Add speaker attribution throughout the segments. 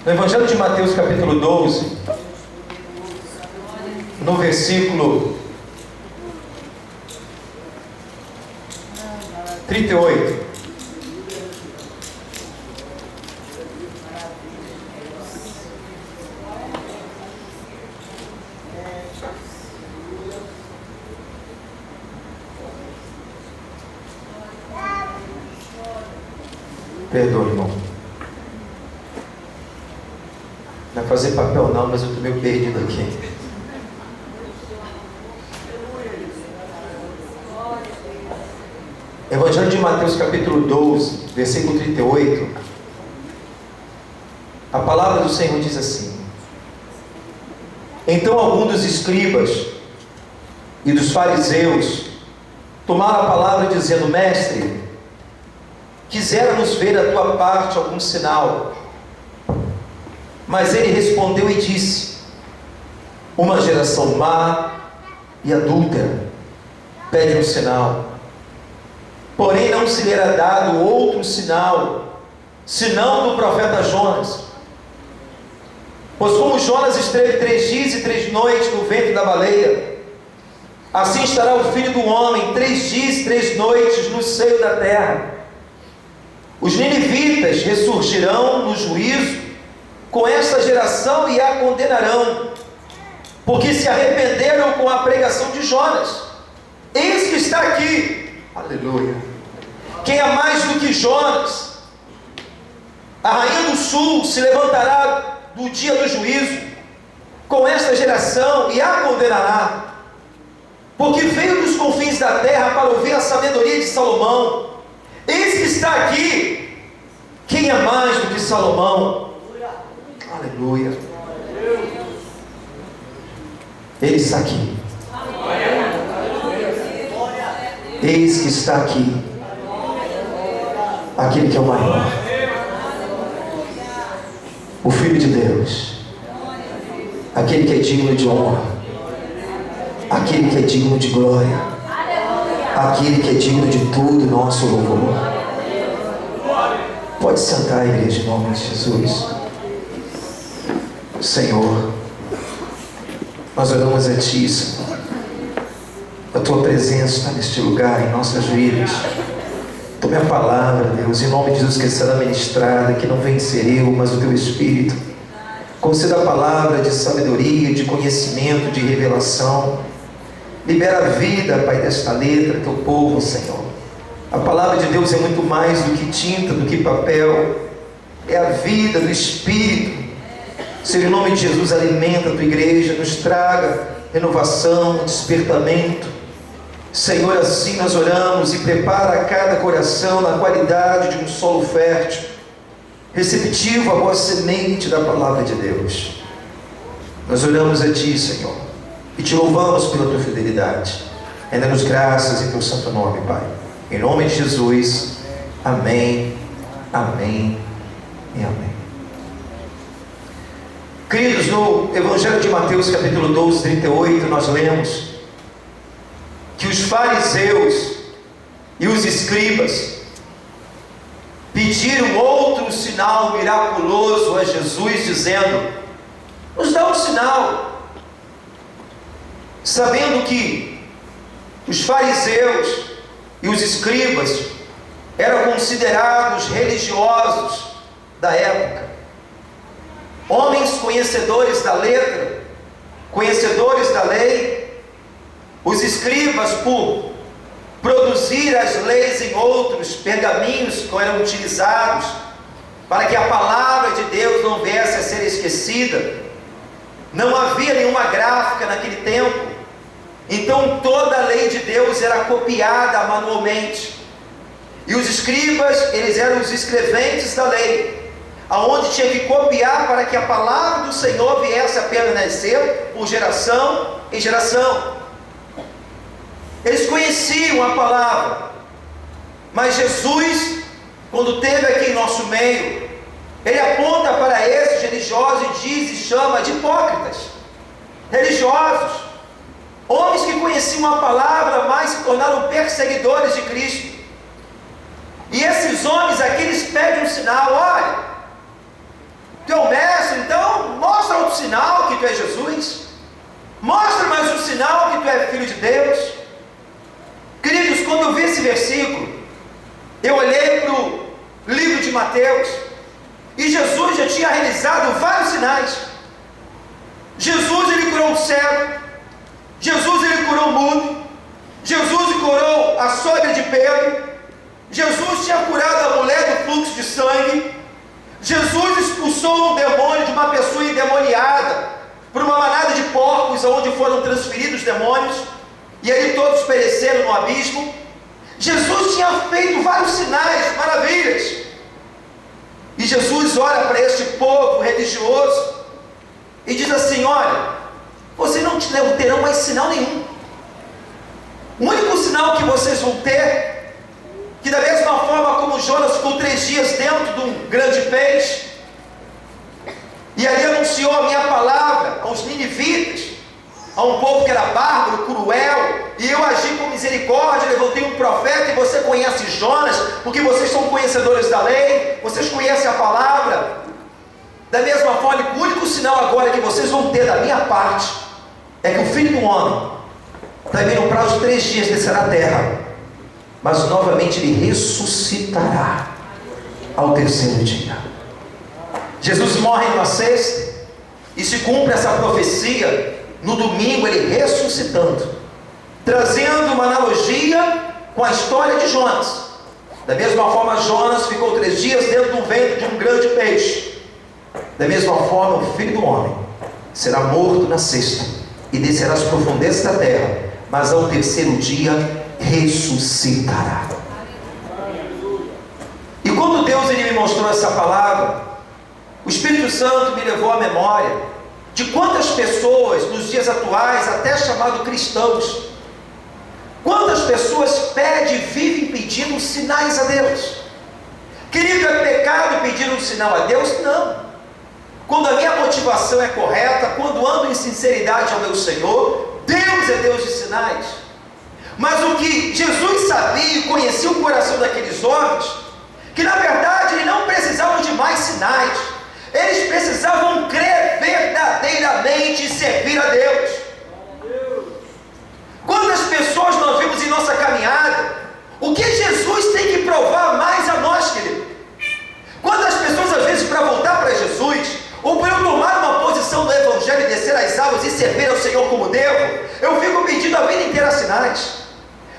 Speaker 1: No Evangelho de Mateus, capítulo 12, no versículo 38. Perdoa, irmão. Não é fazer papel não, mas eu estou meio perdido aqui. Evangelho de Mateus capítulo 12, versículo 38. A palavra do Senhor diz assim: Então alguns dos escribas e dos fariseus tomaram a palavra dizendo: Mestre, quiséramos ver da tua parte algum sinal. Mas ele respondeu e disse: Uma geração má e adúltera pede um sinal, porém não se lhe era dado outro sinal, senão do profeta Jonas. Pois como Jonas esteve 3 dias e 3 noites no ventre da baleia, assim estará o Filho do Homem 3 dias e 3 noites no seio da terra. Os ninivitas ressurgirão no juízo com esta geração e a condenarão, porque se arrependeram com a pregação de Jonas. Eis que está aqui, aleluia, quem é mais do que Jonas. A rainha do sul se levantará no dia do juízo com esta geração e a condenará, porque veio dos confins da terra para ouvir a sabedoria de Salomão. Eis que está aqui, quem é mais do que Salomão. Aleluia. Ele está aqui. Eis que está aqui aquele que é o maior, o Filho de Deus, aquele que é digno de honra, aquele que é digno de glória, aquele que é digno de tudo nosso louvor. Pode sentar, igreja, em nome de Jesus. Senhor, nós oramos a Ti, Senhor. A Tua presença está neste lugar, em nossas vidas. Tome a palavra, Deus, em nome de Jesus, que será ministrada, que não vem ser eu, mas o Teu Espírito. Conceda a palavra de sabedoria, de conhecimento, de revelação. Libera a vida, Pai, desta letra, Teu povo, Senhor. A palavra de Deus é muito mais do que tinta, do que papel. É a vida do Espírito. Senhor, em nome de Jesus, alimenta a Tua igreja, nos traga renovação, despertamento. Senhor, assim nós oramos, e prepara cada coração na qualidade de um solo fértil, receptivo à boa semente da palavra de Deus. Nós oramos a Ti, Senhor, e Te louvamos pela Tua fidelidade. Renda-nos graças em Teu santo nome, Pai. Em nome de Jesus, amém, amém e amém. Queridos, no Evangelho de Mateus, capítulo 12, 38, nós lemos que os fariseus e os escribas pediram outro sinal miraculoso a Jesus, dizendo: nos dá um sinal. Sabendo que os fariseus e os escribas eram considerados religiosos da época, homens conhecedores da letra, conhecedores da lei. Os escribas, por produzir as leis em outros pergaminhos que eram utilizados para que a palavra de Deus não viesse a ser esquecida, não havia nenhuma gráfica naquele tempo, então toda a lei de Deus era copiada manualmente, e os escribas, eles eram os escreventes da lei, aonde tinha que copiar para que a palavra do Senhor viesse a permanecer por geração em geração. Eles conheciam a palavra, mas Jesus, quando esteve aqui em nosso meio, Ele aponta para esses religiosos e diz e chama de hipócritas, religiosos, homens que conheciam a palavra, mas se tornaram perseguidores de Cristo. E esses homens aqui, eles pedem um sinal: olha, Tu é o mestre, então mostra outro sinal que tu é Jesus. Mostra mais um sinal que tu é filho de Deus. Queridos, quando eu vi esse versículo, eu olhei para o livro de Mateus, e Jesus já tinha realizado vários sinais. Jesus, ele curou o cego. Jesus, ele curou o mudo. Jesus curou a sogra de Pedro. Jesus tinha curado a mulher do fluxo de sangue. Jesus expulsou um demônio de uma pessoa endemoniada por uma manada de porcos, onde foram transferidos os demônios, e ali todos pereceram no abismo. Jesus tinha feito vários sinais, maravilhas. E Jesus olha para este povo religioso e diz assim: olha, vocês não terão mais sinal nenhum. O único sinal que vocês vão ter, que da mesma forma como Jonas ficou 3 dias dentro de um grande peixe, e ali anunciou a minha palavra aos ninivitas, a um povo que era bárbaro, cruel, e eu agi com misericórdia, levantei um profeta, e você conhece Jonas, porque vocês são conhecedores da lei, vocês conhecem a palavra. Da mesma forma, o único sinal agora que vocês vão ter da minha parte, é que o Filho do Homem, também no prazo de 3 dias descerá à terra, mas novamente ele ressuscitará ao 3º dia. Jesus morre numa sexta, e se cumpre essa profecia no domingo, ele ressuscitando, trazendo uma analogia com a história de Jonas. Da mesma forma, Jonas ficou 3 dias dentro do ventre de um grande peixe. Da mesma forma, o Filho do Homem será morto na sexta e descerá às profundezas da terra, mas ao 3º dia ressuscitará. E quando Deus ele me mostrou essa palavra, o Espírito Santo me levou à memória de quantas pessoas nos dias atuais, até chamado cristãos, quantas pessoas pedem e vivem pedindo sinais a Deus. Querido, é pecado pedir um sinal a Deus? Não. Quando a minha motivação é correta, quando ando em sinceridade ao meu Senhor, Deus é Deus de sinais. Mas o que Jesus sabia e conhecia o coração daqueles homens, que na verdade eles não precisavam de mais sinais, eles precisavam crer verdadeiramente e servir a Deus. Quantas pessoas nós vimos em nossa caminhada, o que Jesus tem que provar mais a nós, querido? Quantas pessoas às vezes para voltar para Jesus, ou para eu tomar uma posição do Evangelho e descer as águas e servir ao Senhor como devo, eu fico pedindo a vida inteira sinais.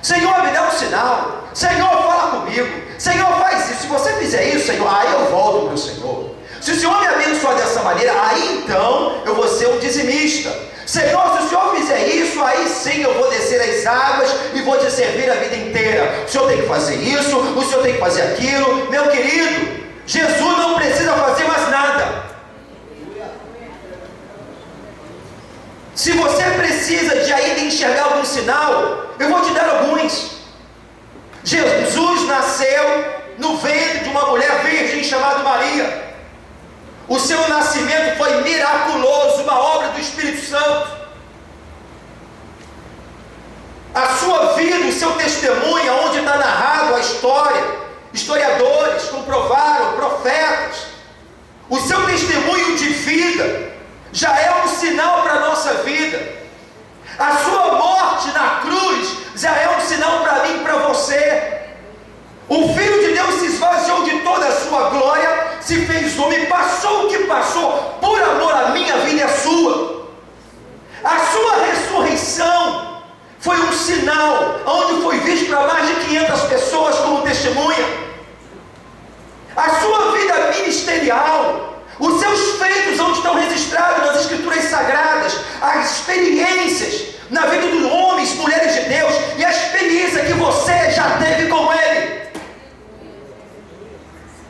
Speaker 1: Senhor, me dá um sinal. Senhor, fala comigo. Senhor, faz isso. Se você fizer isso, Senhor, aí eu volto para o Senhor. Se o Senhor me abençoar dessa maneira, aí então eu vou ser um dizimista. Senhor, se o Senhor fizer isso, aí sim eu vou descer as águas e vou te servir a vida inteira. O Senhor tem que fazer isso, o Senhor tem que fazer aquilo. Meu querido, Jesus não precisa fazer mais nada. Se você precisa de ainda enxergar algum sinal, eu vou te dar alguns. Jesus nasceu no ventre de uma mulher virgem chamada Maria. O seu nascimento foi miraculoso, uma obra do Espírito Santo. A sua vida, o seu testemunho, onde está narrado a história, historiadores comprovaram, profetas, o seu testemunho de vida já é um sinal para a nossa vida. A sua morte na cruz já é um sinal para mim e para você. O Filho de Deus se esvaziou de toda a sua glória, se fez homem, passou o que passou, por amor à minha vida e à sua. A sua ressurreição foi um sinal, onde foi visto para mais de 500 pessoas como testemunha. A sua vida ministerial, os seus feitos onde estão registrados nas Escrituras Sagradas, as experiências na vida dos homens, mulheres de Deus, e a experiência que você já teve com Ele.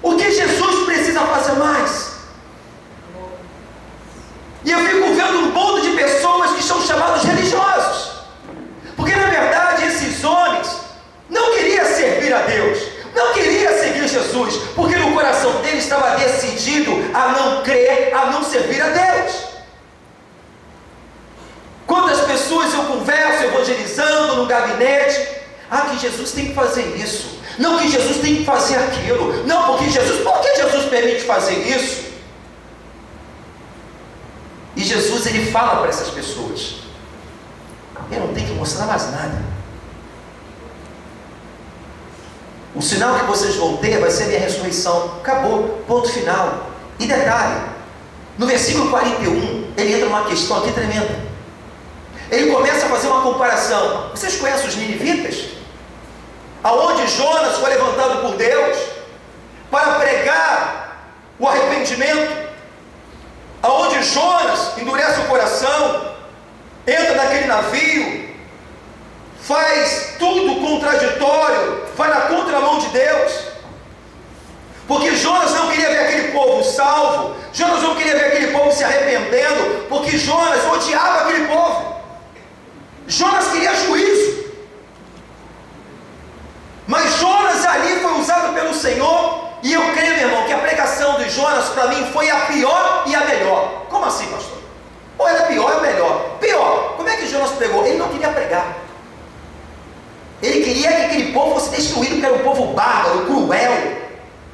Speaker 1: O que Jesus precisa fazer mais? E eu fico vendo um bando de pessoas que são chamados religiosos, porque na verdade esses homens não queriam servir a Deus, não queriam seguir Jesus, porque no coração deles estava decidido a não crer, a não servir a Deus. Quantas pessoas eu converso evangelizando no gabinete, que Jesus tem que fazer isso, não que Jesus tem que fazer aquilo, não porque Jesus, por que Jesus permite fazer isso? E Jesus, ele fala para essas pessoas: eu não tenho que mostrar mais nada. O sinal que vocês vão ter vai ser a minha ressurreição. Acabou, ponto final. E detalhe, no versículo 41, ele entra numa questão aqui tremenda. Ele começa a fazer uma comparação. Vocês conhecem os ninivitas? Aonde Jonas foi levantado por Deus para pregar o arrependimento, aonde Jonas endurece o coração, entra naquele navio, faz tudo contraditório, vai na contramão de Deus, porque Jonas não queria ver aquele povo salvo, Jonas não queria ver aquele povo se arrependendo, porque Jonas odiava aquele povo, Jonas queria juízo. Mas Jonas ali foi usado pelo Senhor, e eu creio, meu irmão, que a pregação de Jonas para mim foi a pior e a melhor. Como assim, pastor? Ou era pior ou melhor? Pior. Como é que Jonas pregou? Ele não queria pregar. Ele queria que aquele povo fosse destruído, porque era um povo bárbaro, cruel,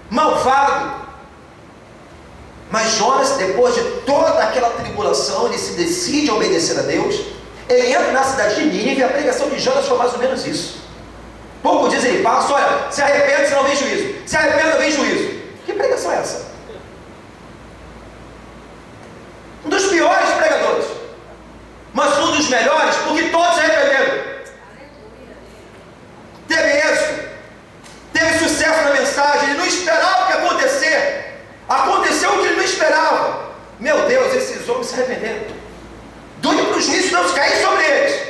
Speaker 1: malvado. Mas Jonas, depois de toda aquela tribulação, ele se decide a obedecer a Deus. Ele entra na cidade de Nínive, e a pregação de Jonas foi mais ou menos isso. Pouco diz ele passa: olha, se arrepende, senão vem juízo. Se arrependa, vem juízo. Que pregação é essa? Um dos piores pregadores, mas um dos melhores, porque todos se arrependeram. Teve êxito, teve sucesso na mensagem. Ele não esperava o que ia acontecer. Aconteceu o que ele não esperava. Meu Deus, esses homens se arrependeram. Doido para o juízo não cair sobre eles.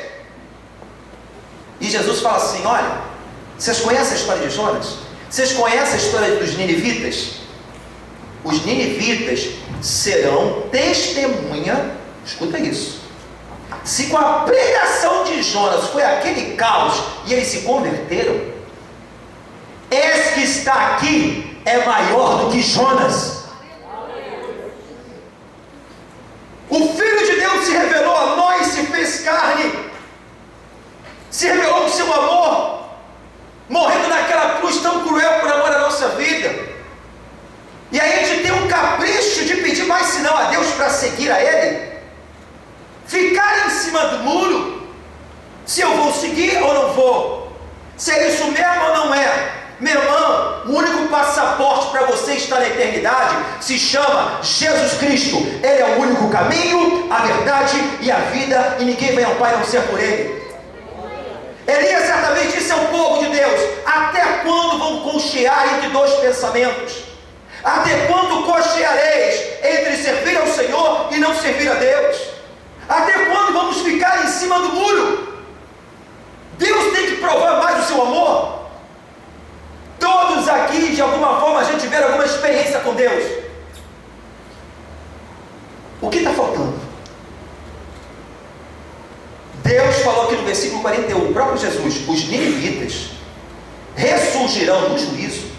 Speaker 1: E Jesus fala assim: olha, vocês conhecem a história de Jonas? Vocês conhecem a história dos ninivitas? Os ninivitas serão testemunha, escuta isso, se com a pregação de Jonas foi aquele caos e eles se converteram, esse que está aqui é maior do que Jonas. O Filho de Deus se revelou a nós, se fez carne, se revelou com seu amor, morrendo naquela cruz tão cruel por amor à nossa vida. E aí a gente tem um capricho de pedir mais sinal a Deus para seguir a Ele, ficar em cima do muro, se eu vou seguir ou não vou, se é isso mesmo ou não é. Meu irmão, o único passaporte para você estar na eternidade se chama Jesus Cristo. Ele é o único caminho, a verdade e a vida, e ninguém vem ao Pai a não ser por Ele. Elias certamente disse ao povo de Deus: até quando vão conchear entre dois pensamentos? Até quando cocheareis entre servir ao Senhor e não servir a Deus? Até quando vamos ficar em cima do muro? Deus tem que provar mais o seu amor. Todos aqui, de alguma forma, a gente tiveram alguma experiência com Deus. O que está faltando? Deus falou aqui no versículo 41, o próprio Jesus: os ninivitas ressurgirão no juízo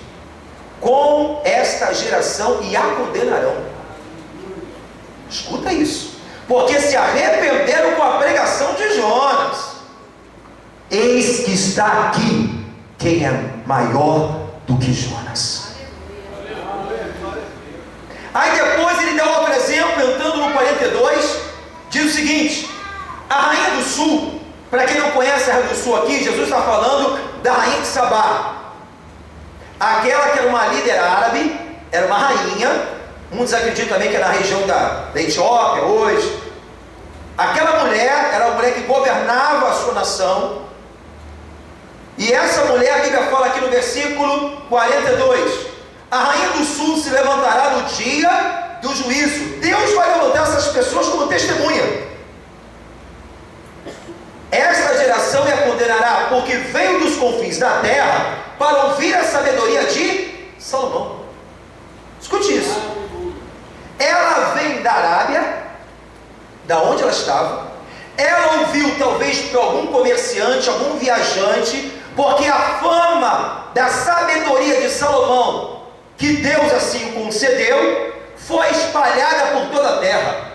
Speaker 1: com esta geração e a condenarão. Escuta isso. Porque se arrependeram com a pregação de Jonas. Eis que está aqui quem é maior do que Jonas. Aí depois ele dá outro exemplo, entrando no 42, diz o seguinte: a rainha do sul, para quem não conhece a rainha do sul aqui, Jesus está falando da rainha de Sabá. Aquela que era uma líder árabe, era uma rainha, muitos acreditam também que é na região da Etiópia hoje. Aquela mulher era uma mulher que governava a sua nação. E essa mulher, a Bíblia fala aqui no versículo 42, a rainha do sul se levantará no dia do juízo. Deus vai levantar essas pessoas como testemunha. Esta geração a condenará, porque veio dos confins da terra para ouvir a sabedoria de Salomão. Escute isso. Ela vem da Arábia, da onde ela estava. Ela ouviu talvez por algum comerciante, algum viajante, porque a fama da sabedoria de Salomão, que Deus assim o concedeu, foi espalhada por toda a terra.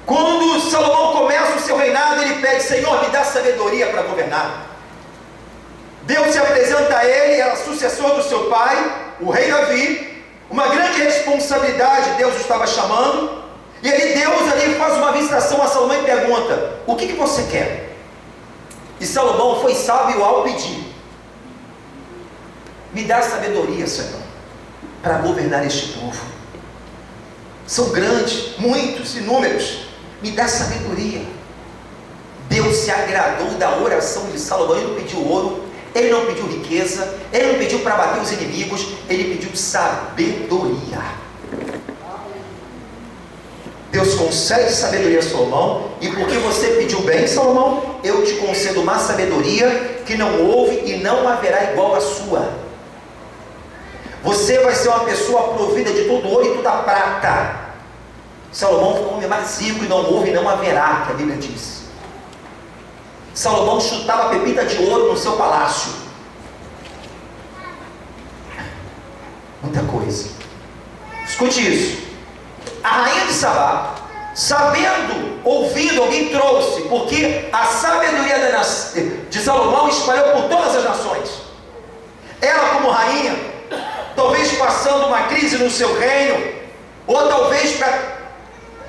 Speaker 1: Quando Salomão começa o seu reinado, ele pede: Senhor, me dá sabedoria para governar. Deus se apresenta a ele, era sucessor do seu pai, o rei Davi. uma grande responsabilidade Deus estava chamando, e Deus ali faz uma visitação a Salomão e pergunta: o que você quer? E Salomão foi sábio ao pedir: me dá sabedoria, Senhor, para governar este povo. São grandes, muitos, inúmeros, me dá sabedoria. Deus se agradou da oração de Salomão. Ele não pediu ouro, ele não pediu riqueza, ele não pediu para bater os inimigos, ele pediu sabedoria. Deus concede sabedoria a Salomão, e porque você pediu bem, Salomão, eu te concedo uma sabedoria que não houve e não haverá igual à sua. Você vai ser uma pessoa provida de todo ouro e toda prata. Salomão foi um homem mais rico, e não houve e não haverá, que a Bíblia diz. Salomão chutava pepita de ouro no seu palácio. Muita coisa. Escute isso. A rainha de Sabá, sabendo, ouvindo, alguém trouxe, porque a sabedoria de Salomão espalhou por todas as nações. Ela, como rainha, talvez passando uma crise no seu reino, ou talvez para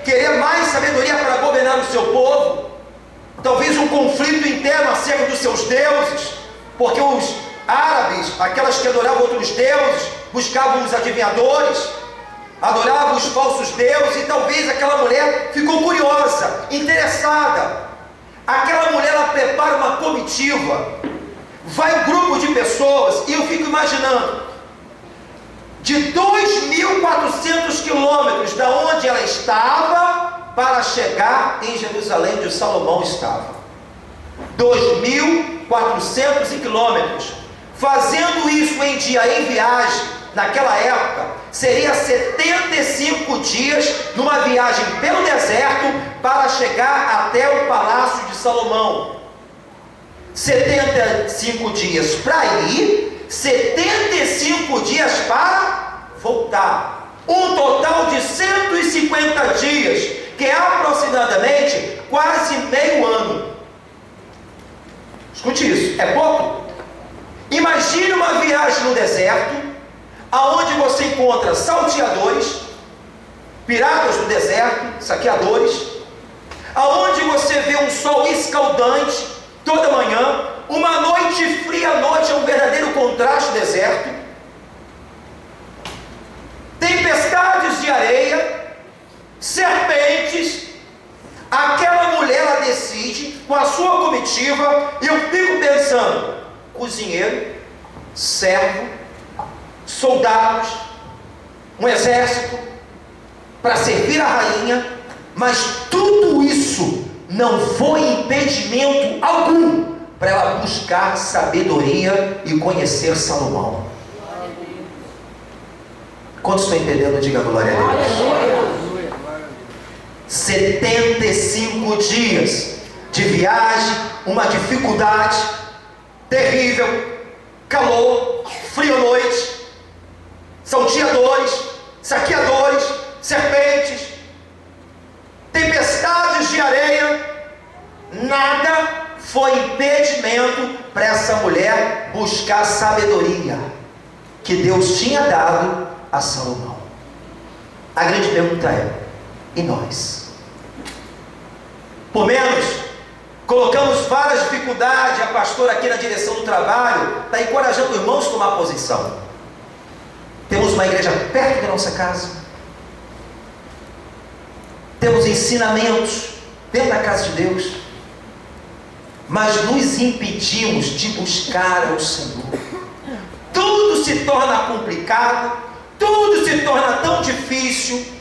Speaker 1: querer mais sabedoria para governar o seu povo, talvez um conflito interno acerca dos seus deuses, porque os árabes, aquelas que adoravam outros deuses, buscavam os adivinhadores, adoravam os falsos deuses, e talvez aquela mulher ficou curiosa, interessada. Aquela mulher, ela prepara uma comitiva, vai um grupo de pessoas, e eu fico imaginando, de 2.400 quilômetros da onde ela estava, para chegar em Jerusalém, onde Salomão estava. 2.400 quilômetros. Fazendo isso em dia, em viagem, naquela época, seria 75 dias, numa viagem pelo deserto, para chegar até o palácio de Salomão. 75 dias para ir, 75 dias para voltar. Um total de 150 dias, que é aproximadamente quase meio ano. Escute isso, é pouco? Imagine uma viagem no deserto, aonde você encontra salteadores, piratas do deserto, saqueadores, aonde você vê um sol escaldante toda manhã, uma noite fria à noite, é um verdadeiro contraste do deserto, tempestades de areia, serpentes. Aquela mulher, ela decide com a sua comitiva, e eu fico pensando: cozinheiro, servo, soldados, um exército para servir a rainha, mas tudo isso não foi impedimento algum para ela buscar sabedoria e conhecer Salomão. Quantos estão entendendo? Diga glória a Deus. 75 dias de viagem, uma dificuldade terrível, calor, frio à noite, salteadores, saqueadores, serpentes, tempestades de areia. Nada foi impedimento para essa mulher buscar sabedoria que Deus tinha dado a Salomão. A grande pergunta é: e nós? Por menos, colocamos várias dificuldades. A pastora aqui na direção do trabalho está encorajando irmãos a tomar posição. Temos uma igreja perto da nossa casa, temos ensinamentos dentro da casa de Deus, mas nos impedimos de buscar ao Senhor. Tudo se torna complicado, tudo se torna tão difícil.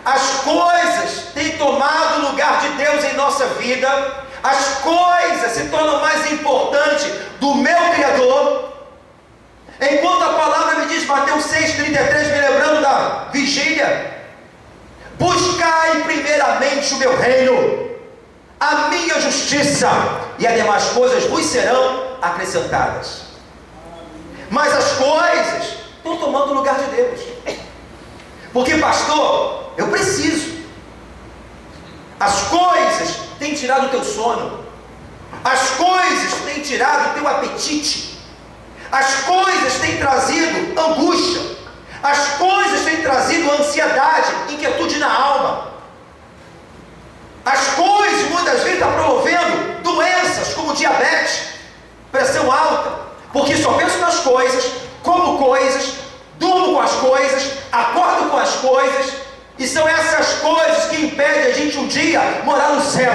Speaker 1: As coisas têm tomado o lugar de Deus em nossa vida, as coisas se tornam mais importantes do meu Criador. Enquanto a palavra me diz, Mateus 6,33, me lembrando da vigília: buscai primeiramente o meu reino, a minha justiça, e as demais coisas vos serão acrescentadas. Mas as coisas estão tomando o lugar de Deus. Porque, pastor, eu preciso. As coisas têm tirado o teu sono, as coisas têm tirado o teu apetite, as coisas têm trazido angústia, As coisas têm trazido ansiedade, inquietude na alma. As coisas muitas vezes estão promovendo doenças como diabetes, pressão alta, porque só penso nas coisas, como coisas, durmo com as coisas, acordo com as coisas, e são essas coisas que impedem a gente um dia morar no céu.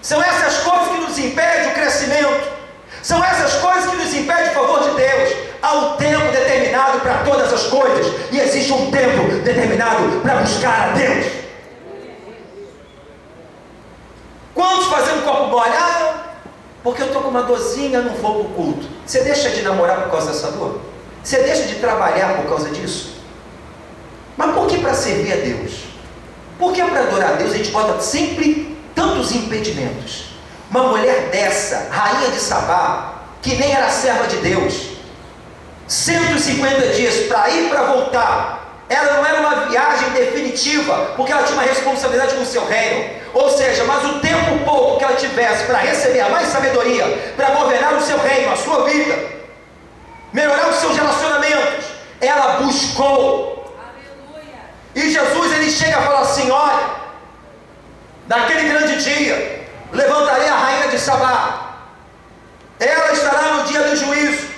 Speaker 1: São essas coisas que nos impedem o crescimento. São essas coisas que nos impedem o favor de Deus. Há um tempo determinado para todas as coisas, e existe um tempo determinado para buscar a Deus. Quantos fazem um copo mole? Porque eu estou com uma dorzinha, não vou para o culto. Você deixa de namorar por causa dessa dor? Você deixa de trabalhar por causa disso? Mas por que para servir a Deus? Por que para adorar a Deus a gente bota sempre tantos impedimentos? Uma mulher dessa, rainha de Sabá, que nem era serva de Deus, 150 dias para ir e para voltar. Ela não era uma viagem definitiva, porque ela tinha uma responsabilidade com o seu reino. Ou seja, mas o tempo pouco que ela tivesse para receber mais sabedoria, para governar o seu reino, a sua vida, melhorar os seus relacionamentos, ela buscou. Aleluia. E Jesus, ele chega e fala assim: olha, naquele grande dia, levantarei a rainha de Sabá, ela estará no dia do juízo,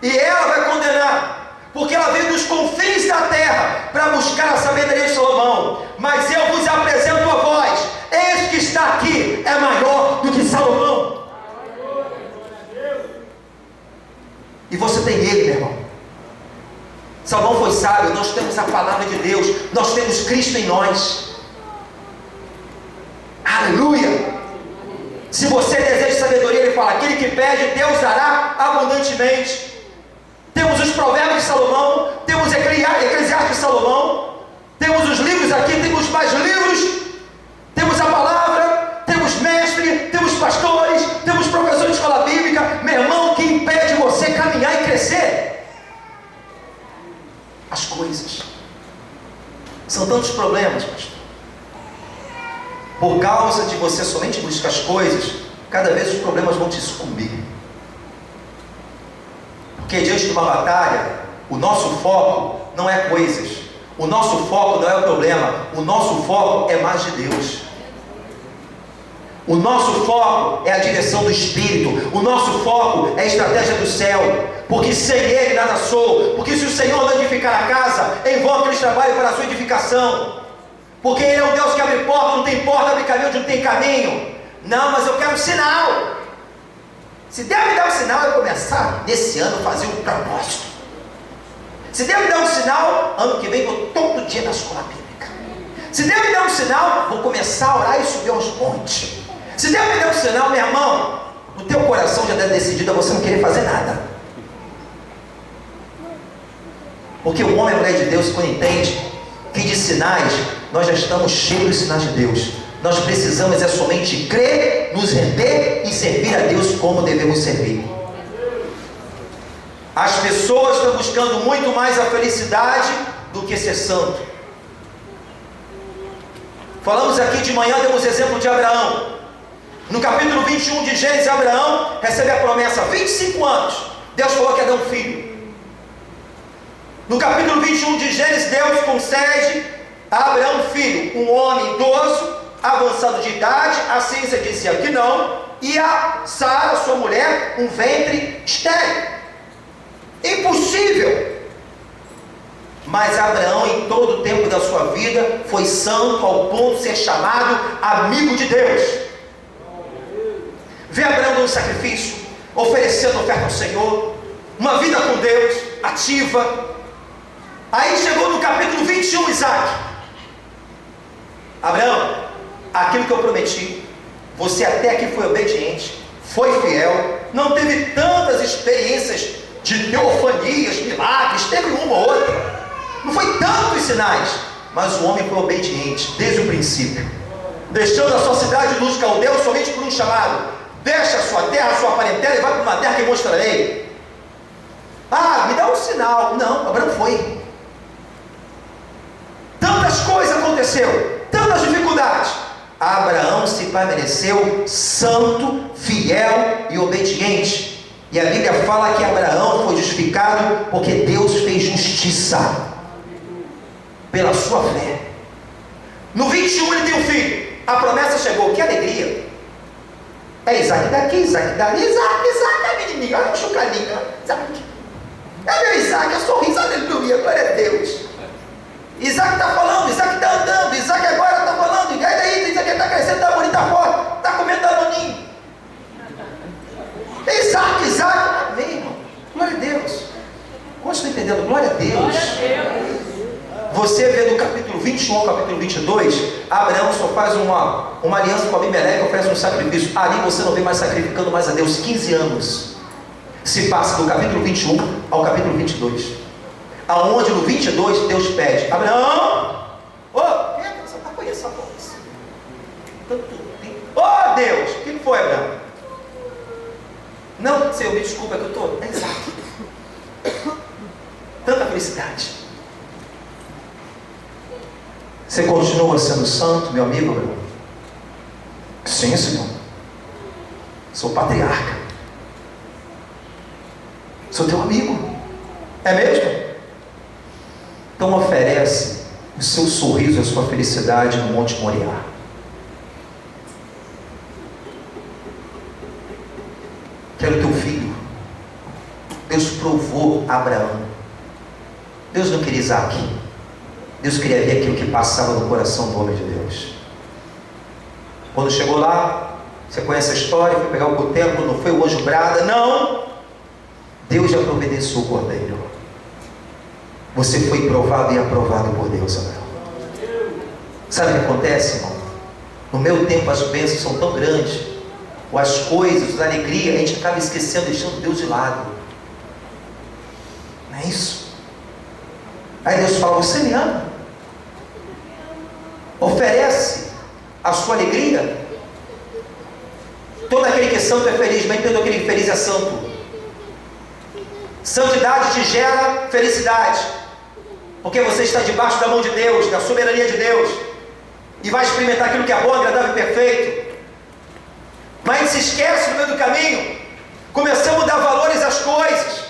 Speaker 1: e ela vai condenar, porque ela veio dos confins da terra para buscar a sabedoria de Salomão. Mas eu vos apresento a vós, este que está aqui é maior do que Salomão. E você tem ele, meu irmão. Salomão foi sábio. Nós temos a palavra de Deus, nós temos Cristo em nós. Aleluia. Se você deseja sabedoria, ele fala: aquele que pede, Deus dará abundantemente. Temos os provérbios de Salomão, temos Eclesiastes de Salomão, temos os livros aqui, temos mais livros, temos a palavra, temos mestre, temos pastores, temos professores de escola bíblica. Meu irmão, que impede você caminhar e crescer? As coisas. São tantos problemas, pastor. Por causa de você somente buscar as coisas, cada vez os problemas vão te sucumbir. Porque diante de uma batalha, o nosso foco não é coisas, o nosso foco não é o problema, o nosso foco é mais de Deus. O nosso foco é a direção do Espírito, o nosso foco é a estratégia do céu, porque sem Ele nada sou, porque se o Senhor não edificar a casa, em vão aqueles trabalham para a sua edificação, porque Ele é um Deus que abre porta, não tem porta, abre caminho onde não tem caminho. Não, mas eu quero um sinal. Se Deus me dar um sinal, eu começar nesse ano a fazer um propósito. Se Deus me dar um sinal, ano que vem vou todo dia na escola bíblica. Se Deus me der um sinal, vou começar a orar e subir aos montes. Se Deus me der um sinal, meu irmão, no teu coração já deve decidido a você não querer fazer nada. Porque o homem e a mulher de Deus, quando entende que de sinais, nós já estamos cheios dos sinais de Deus. Nós precisamos somente crer, nos render e servir a Deus como devemos servir. As pessoas estão buscando muito mais a felicidade do que ser santo. Falamos aqui de manhã, demos exemplo de Abraão. No capítulo 21 de Gênesis, Abraão recebe a promessa: 25 anos, Deus falou que ia dar um filho. No capítulo 21 de Gênesis, Deus concede a Abraão um filho, um homem idoso, avançado de idade. A ciência dizia que não, e a Sara, sua mulher, um ventre estéril. Impossível. Mas Abraão, em todo o tempo da sua vida, foi santo ao ponto de ser chamado amigo de Deus. Vê Abraão dando sacrifício, oferecendo oferta ao Senhor, uma vida com Deus, ativa. Aí chegou no capítulo 21, Isaac: Abraão, aquilo que eu prometi, você até aqui foi obediente, foi fiel, não teve tantas experiências de teofanias, milagres, teve uma ou outra, não foi tantos sinais, mas o homem foi obediente desde o princípio, deixando a sua cidade dos caldeus somente por um chamado: deixa a sua terra, a sua parentela e vai para uma terra que mostrarei. Me dá um sinal. Não, Abraão foi. Tantas coisas aconteceu, tantas dificuldades, Abraão se permaneceu santo, fiel e obediente. E a Bíblia fala que Abraão foi justificado porque Deus fez justiça pela sua fé. No 21 ele tem um filho. A promessa chegou, que alegria. É Isaac daqui, Isaac dali. Isaac é menininho, olha o chocadinho, Isaac. É meu Isaac, é sorriso, aleluia, glória a Deus. Isaac está falando, Isaac está andando, Isaac agora está falando. E aí, Isaac está crescendo, está bonito, está forte, está comendo danoninho. Isaac, amém, irmão. Glória a Deus. Como estou entendendo? Glória a Deus.
Speaker 2: Glória a Deus.
Speaker 1: Você vê do capítulo 21 ao capítulo 22, Abraão só faz uma aliança com Abimeleque, oferece um sacrifício. Ali você não vê mais sacrificando mais a Deus. 15 anos se passa do capítulo 21 ao capítulo 22, aonde no 22 Deus pede: Abraão, conheça a voz. Deus, o que foi, Abraão? Não, Senhor, me desculpa, que eu estou. É exato. Tanta felicidade. Você continua sendo santo, meu amigo, Abraão? Sim, Senhor. Sou patriarca. Sou teu amigo. É mesmo? Então oferece o seu sorriso, a sua felicidade no Monte Moriá. Quero teu filho. Deus provou a Abraão. Deus não queria Isaac. Deus queria ver aquilo que passava no coração do homem de Deus. Quando chegou lá, você conhece a história, foi pegar o cutelo, quando foi o anjo brada, não! Deus já providenciou o cordeiro. Você foi provado e aprovado por Deus, Abraão. Sabe o que acontece, irmão? No meu tempo as bênçãos são tão grandes, ou as coisas, a alegria, a gente acaba esquecendo, deixando Deus de lado. Não é isso? Aí Deus fala: você me ama? Oferece a sua alegria. Todo aquele que é santo é feliz, mas todo aquele infeliz é santo. Santidade te gera felicidade, porque você está debaixo da mão de Deus, da soberania de Deus, e vai experimentar aquilo que é bom, agradável e perfeito. Mas a gente se esquece no meio do caminho, começamos a dar valores às coisas,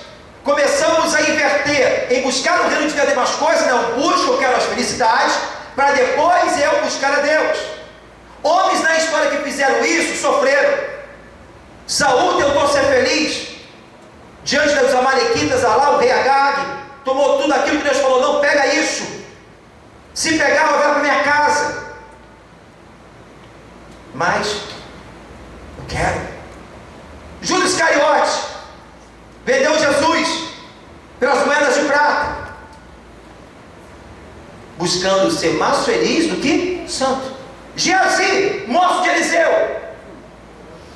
Speaker 1: começamos a inverter, em buscar o reino de Deus e mais coisas. Não, busco, eu quero as felicidades, para depois eu buscar a Deus. Homens na história que fizeram isso, sofreram. Saul tentou ser feliz, diante dos amalequitas, lá o rei Agag, tomou tudo aquilo que Deus falou: não, pega isso, se pegar, vai para minha casa. Mas, eu quero. Judas Iscariote vendeu Jesus pelas moedas de prata, buscando ser mais feliz do que santo. Geazi, moço de Eliseu,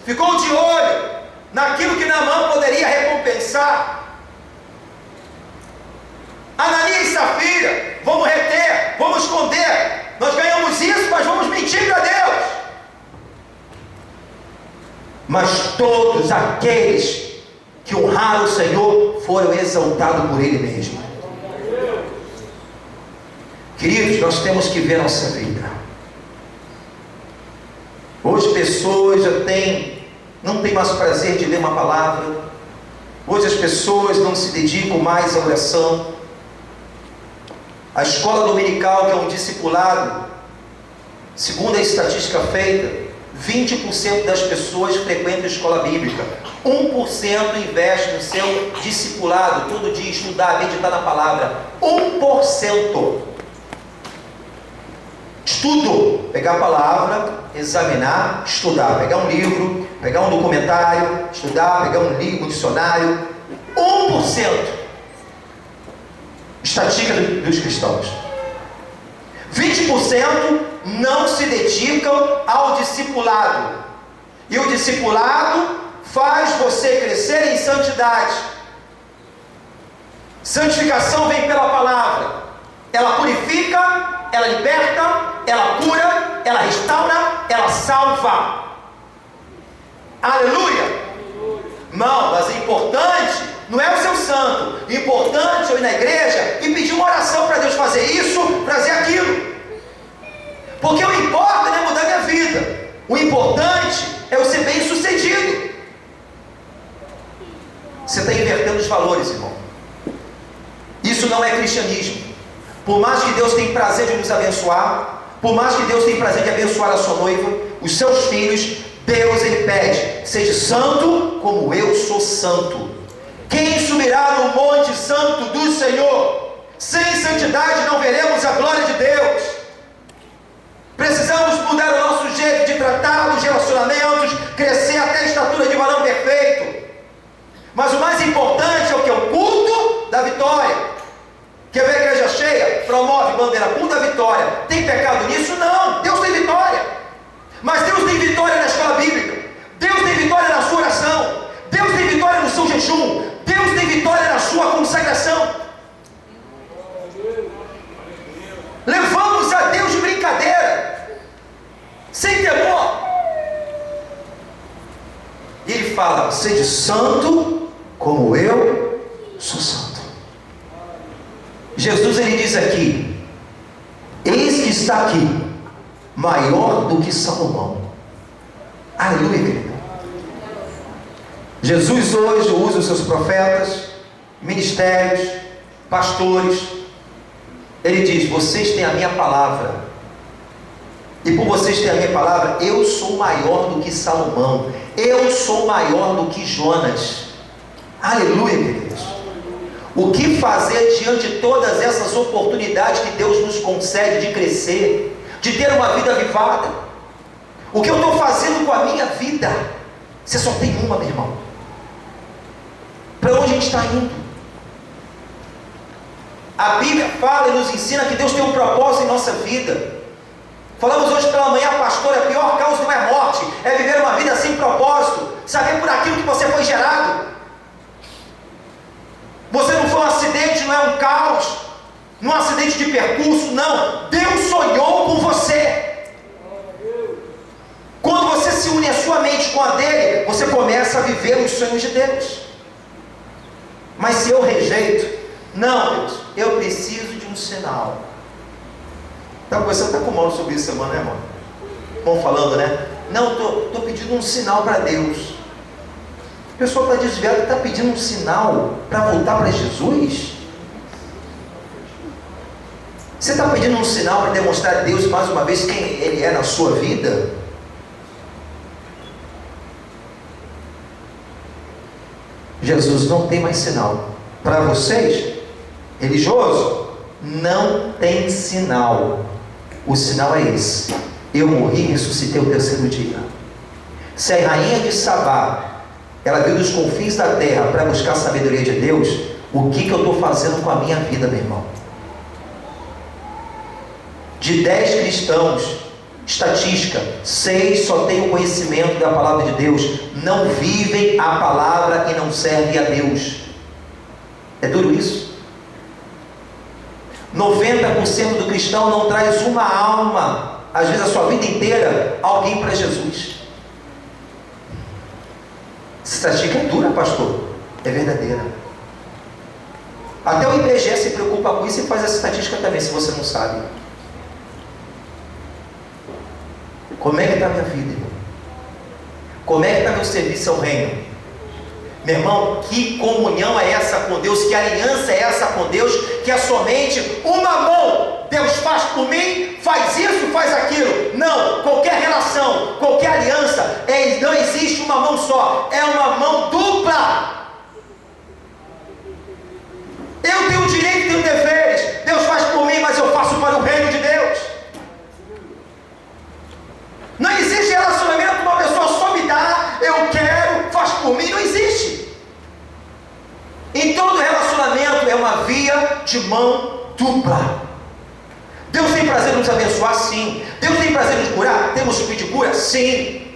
Speaker 1: ficou de olho naquilo que Naamã poderia recompensar. Ananias e Safira, vamos reter, vamos esconder, nós ganhamos isso, mas vamos mentir para Deus. Mas todos aqueles que honraram o Senhor foram exaltados por Ele mesmo. Queridos, nós temos que ver nossa vida. Hoje pessoas não têm mais prazer de ler uma palavra. Hoje as pessoas não se dedicam mais à oração. A escola dominical, que é um discipulado, segundo a estatística feita, 20% das pessoas frequentam a escola bíblica. 1% investe no seu discipulado, todo dia estudar, meditar na palavra. 1%. Estudo, pegar a palavra, examinar, estudar, pegar um livro, pegar um documentário, estudar, pegar um livro, um dicionário. 1%. Estatística dos cristãos. 20% não se dedicam ao discipulado. E o discipulado faz você crescer em santidade. Santificação vem pela palavra. Ela purifica, ela liberta, ela cura, ela restaura, ela salva. Aleluia! Não, mas o importante não é o seu santo. O importante é eu ir na igreja e pedir uma oração para Deus fazer isso, fazer aquilo. Porque o importante não é mudar minha vida. O importante é eu ser bem sucedido. mesmos valores, irmão. Isso não é cristianismo. Por mais que Deus tenha prazer de nos abençoar, por mais que Deus tenha prazer de abençoar a sua noiva, os seus filhos, Deus, Ele pede: seja santo como eu sou santo. Quem subirá no monte santo do Senhor? Sem santidade não veremos a glória de Deus. Precisamos mudar o nosso jeito de tratar os relacionamentos, crescer até a estatura de varão perfeito. Mas o mais importante é o que? O culto da vitória. Quer ver a igreja cheia? Promove bandeira, culto da vitória. Tem pecado nisso? Não. Deus tem vitória. Mas Deus tem vitória na escola bíblica. Deus tem vitória na sua oração. Deus tem vitória no seu jejum. Deus tem vitória na sua consagração. Levamos a Deus de brincadeira, sem temor. E Ele fala: sede santo como eu sou santo. Jesus, Ele diz aqui: eis que está aqui, maior do que Salomão. Aleluia, querido. Jesus hoje usa os seus profetas, ministérios, pastores. Ele diz: vocês têm a minha palavra, e por vocês terem a minha palavra, eu sou maior do que Salomão, eu sou maior do que Jonas. Aleluia, queridos. O que fazer diante de todas essas oportunidades que Deus nos concede de crescer, de ter uma vida avivada? O que eu estou fazendo com a minha vida? Você só tem uma, meu irmão. Para onde a gente está indo? A Bíblia fala e nos ensina que Deus tem um propósito em nossa vida. Falamos hoje pela manhã, pastor, a pior causa não é morte, é viver uma vida sem propósito, saber por aquilo que você foi gerado. Você não foi um acidente, não é um caos, não é um acidente de percurso, não. Deus sonhou com você. Quando você se une a sua mente com a dele, você começa a viver os sonhos de Deus. Mas se eu rejeito, não, Deus, eu preciso de um sinal. Está começando a estar com mal sobre isso semana, né, irmão? Vão falando, né? Não, estou pedindo um sinal para Deus. A pessoa está desviada, está pedindo um sinal para voltar para Jesus? Você está pedindo um sinal para demonstrar a Deus mais uma vez quem Ele é na sua vida? Jesus não tem mais sinal. Para vocês, religioso, não tem sinal. O sinal é esse: eu morri e ressuscitei o terceiro dia. Se a rainha de Sabá, ela veio dos confins da terra para buscar a sabedoria de Deus, o que eu estou fazendo com a minha vida, meu irmão? De 10 cristãos, estatística, 6 só têm o conhecimento da palavra de Deus, não vivem a palavra e não servem a Deus. É duro isso. 90% do cristão não traz uma alma, às vezes a sua vida inteira, alguém para Jesus. Essa estatística é dura, pastor? É verdadeira. Até o IBGE se preocupa com isso e faz essa estatística também, se você não sabe. Como é que está a minha vida, irmão? Como é que está meu serviço ao reino? Meu irmão, que comunhão é essa com Deus? Que aliança é essa com Deus? Que é somente uma mão. Deus faz por mim, faz isso, faz aquilo. Não, qualquer relação, qualquer aliança, não existe uma mão só, é uma mão dupla. Eu tenho direito, tenho deveres. Deus faz por mim, mas eu faço para o reino de Deus. Não existe relacionamento, uma pessoa só me dá, eu quero, faz por mim, não existe. Em todo relacionamento é uma via de mão dupla. Deus tem prazer em nos abençoar, sim. Deus tem prazer em nos curar, temos que pedir cura, sim.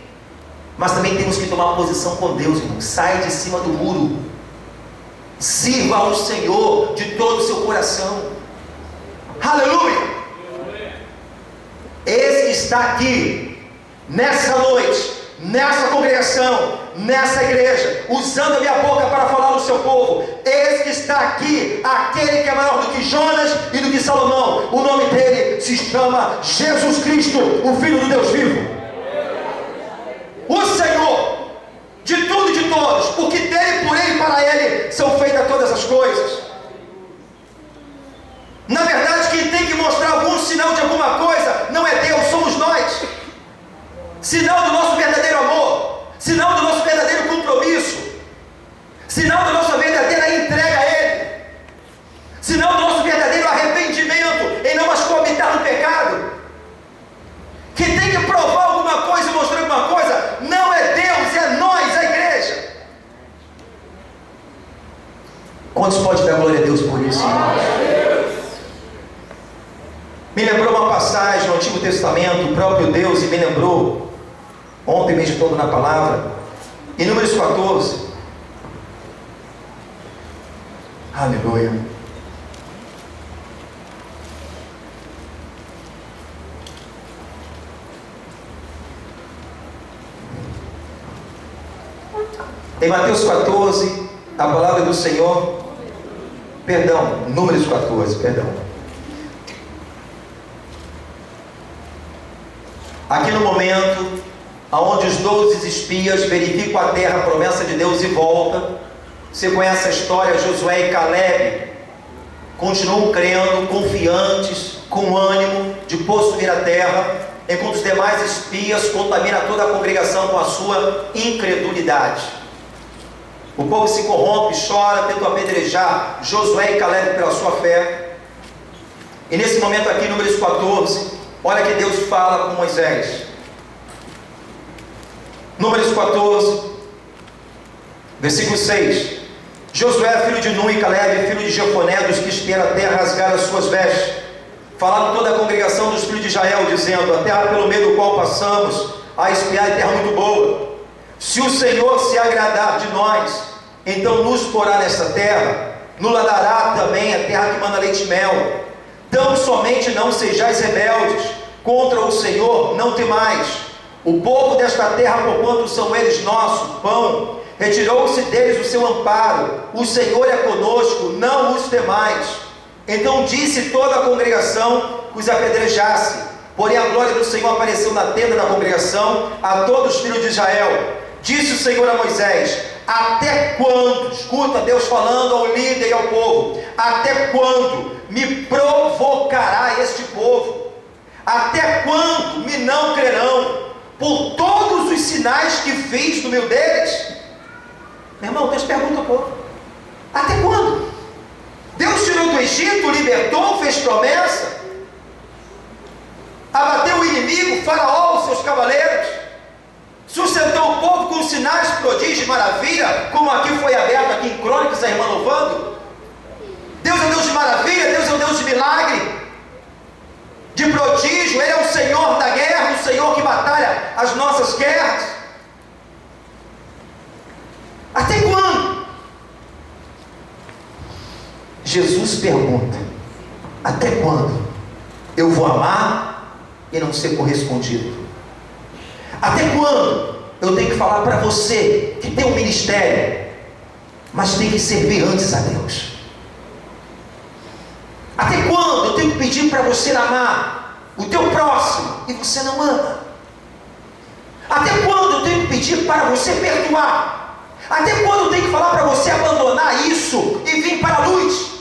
Speaker 1: Mas também temos que tomar posição com Deus, irmão. Sai de cima do muro, sirva ao Senhor de todo o seu coração. Aleluia. Esse que está aqui nessa noite, nessa congregação, nessa igreja, usando a minha boca para falar do seu povo, esse que está aqui, aquele que é maior do que Jonas e do que Salomão, o nome dele se chama Jesus Cristo, o Filho do Deus vivo, o Senhor de tudo e de todos, porque dele, por ele e para ele são feitas sinal do nosso verdadeiro compromisso, sinal da nossa verdadeira entrega a Ele, sinal do nosso verdadeiro arrependimento em não mais coabitar no pecado. Quem tem que provar alguma coisa e mostrar alguma coisa não é Deus, é nós, a igreja. Quantos pode dar glória a Deus por isso, irmãos? Me lembrou uma passagem no Antigo Testamento, o próprio Deus, e me lembrou, ontem meditando na palavra, em Números 14. Aleluia. Em Mateus 14, a palavra do Senhor, perdão, Números 14, perdão. Aqui no momento, onde os 12 espias verificam a terra, a promessa de Deus, e voltam. Você conhece a história, Josué e Caleb continuam crendo, confiantes, com ânimo de possuir a terra, enquanto os demais espias contaminam toda a congregação com a sua incredulidade. O povo se corrompe, chora, tenta apedrejar Josué e Caleb pela sua fé. E nesse momento aqui, Números 14, olha que Deus fala com Moisés. Números 14, versículo 6. Josué, filho de Nun, e Caleb, filho de Jefoné, dos que espiaram a terra, rasgaram as suas vestes. Falaram toda a congregação dos filhos de Israel, dizendo: a terra pelo meio do qual passamos a espiar é terra muito boa. Se o Senhor se agradar de nós, então nos porá nesta terra, nos dará também a terra que manda leite e mel. Tão somente não sejais rebeldes contra o Senhor, não temais. O povo desta terra, porquanto são eles nosso pão, retirou-se deles o seu amparo. O Senhor é conosco, não os temais. Então disse toda a congregação que os apedrejasse. Porém a glória do Senhor apareceu na tenda da congregação a todos os filhos de Israel. Disse o Senhor a Moisés: até quando, escuta Deus falando ao líder e ao povo, até quando me provocará este povo? Até quando me não crerão por todos os sinais que fiz no meio deles? Meu irmão, Deus pergunta ao povo: até quando? Deus tirou do Egito, libertou, fez promessa, abateu o inimigo, Faraó, os seus cavaleiros, sustentou o povo com sinais, prodígios, maravilha, como aqui foi aberto aqui em Crônicas, a irmã louvando. Deus é um Deus de maravilha, Deus é um Deus de milagre, de prodígio. Ele é o Senhor da guerra, o Senhor que batalha as nossas guerras. Até quando? Jesus pergunta: até quando eu vou amar e não ser correspondido? Até quando eu tenho que falar para você que tem um ministério, mas tem que servir antes a Deus? Até quando eu tenho que pedir para você amar o teu próximo e você não ama? Até quando eu tenho que pedir para você perdoar? Até quando eu tenho que falar para você abandonar isso e vir para a luz?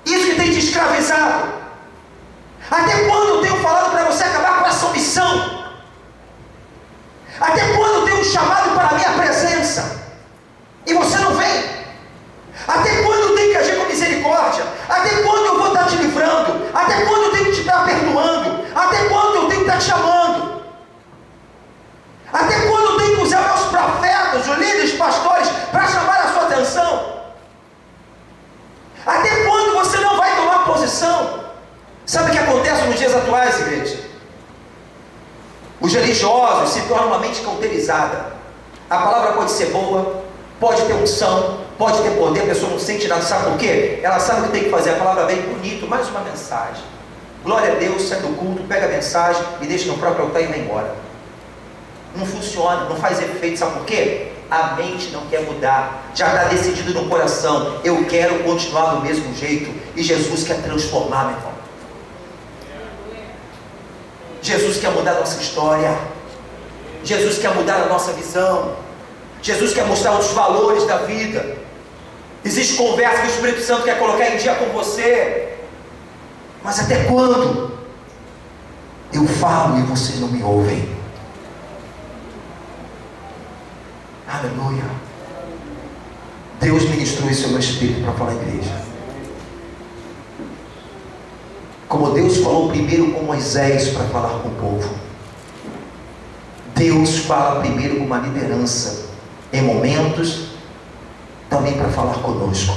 Speaker 1: Isso que tem te escravizado? Até quando eu tenho falado para você acabar com essa omissão? Até quando eu tenho chamado para a minha presença e você não vem? Até quando eu tenho que agir com misericórdia? Até quando eu vou estar te livrando? Até quando eu tenho que te estar perdoando? Até quando eu tenho que estar te chamando? Até quando eu tenho que usar meus profetas, os líderes, pastores, para chamar a sua atenção? Até quando você não vai tomar posição? Sabe o que acontece nos dias atuais, igreja? Os religiosos se tornam uma mente cauterizada. A palavra pode ser boa, pode ter unção, pode ter poder, a pessoa não sente nada. Sabe por quê? Ela sabe o que tem que fazer. A palavra vem bonito, mais uma mensagem. Glória a Deus, sai do culto, pega a mensagem e deixa no próprio altar e vai embora. Não funciona, não faz efeito. Sabe por quê? A mente não quer mudar. Já está decidido no coração: eu quero continuar do mesmo jeito. E Jesus quer transformar, meu irmão. Jesus quer mudar a nossa história. Jesus quer mudar a nossa visão. Jesus quer mostrar os valores da vida. Existe conversa que o Espírito Santo quer colocar em dia com você. Mas até quando eu falo e vocês não me ouvem? Aleluia. Deus ministrou isso ao meu espírito para falar à igreja. Como Deus falou primeiro com Moisés para falar com o povo, Deus fala primeiro com uma liderança em momentos também para falar conosco.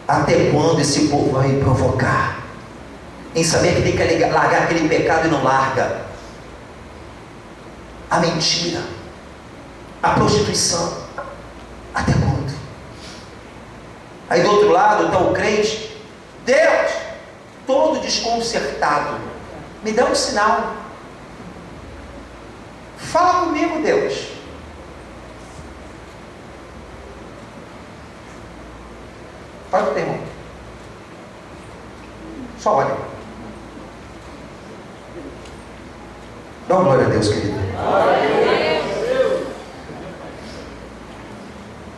Speaker 1: Até quando esse povo vai me provocar em saber que tem que largar aquele pecado e não larga? A mentira, a prostituição, até quando? Aí do outro lado está o crente, Deus, todo desconcertado, me dá um sinal, fala comigo, Deus. Olha o teu irmão, só olha, dá uma glória a Deus, querido.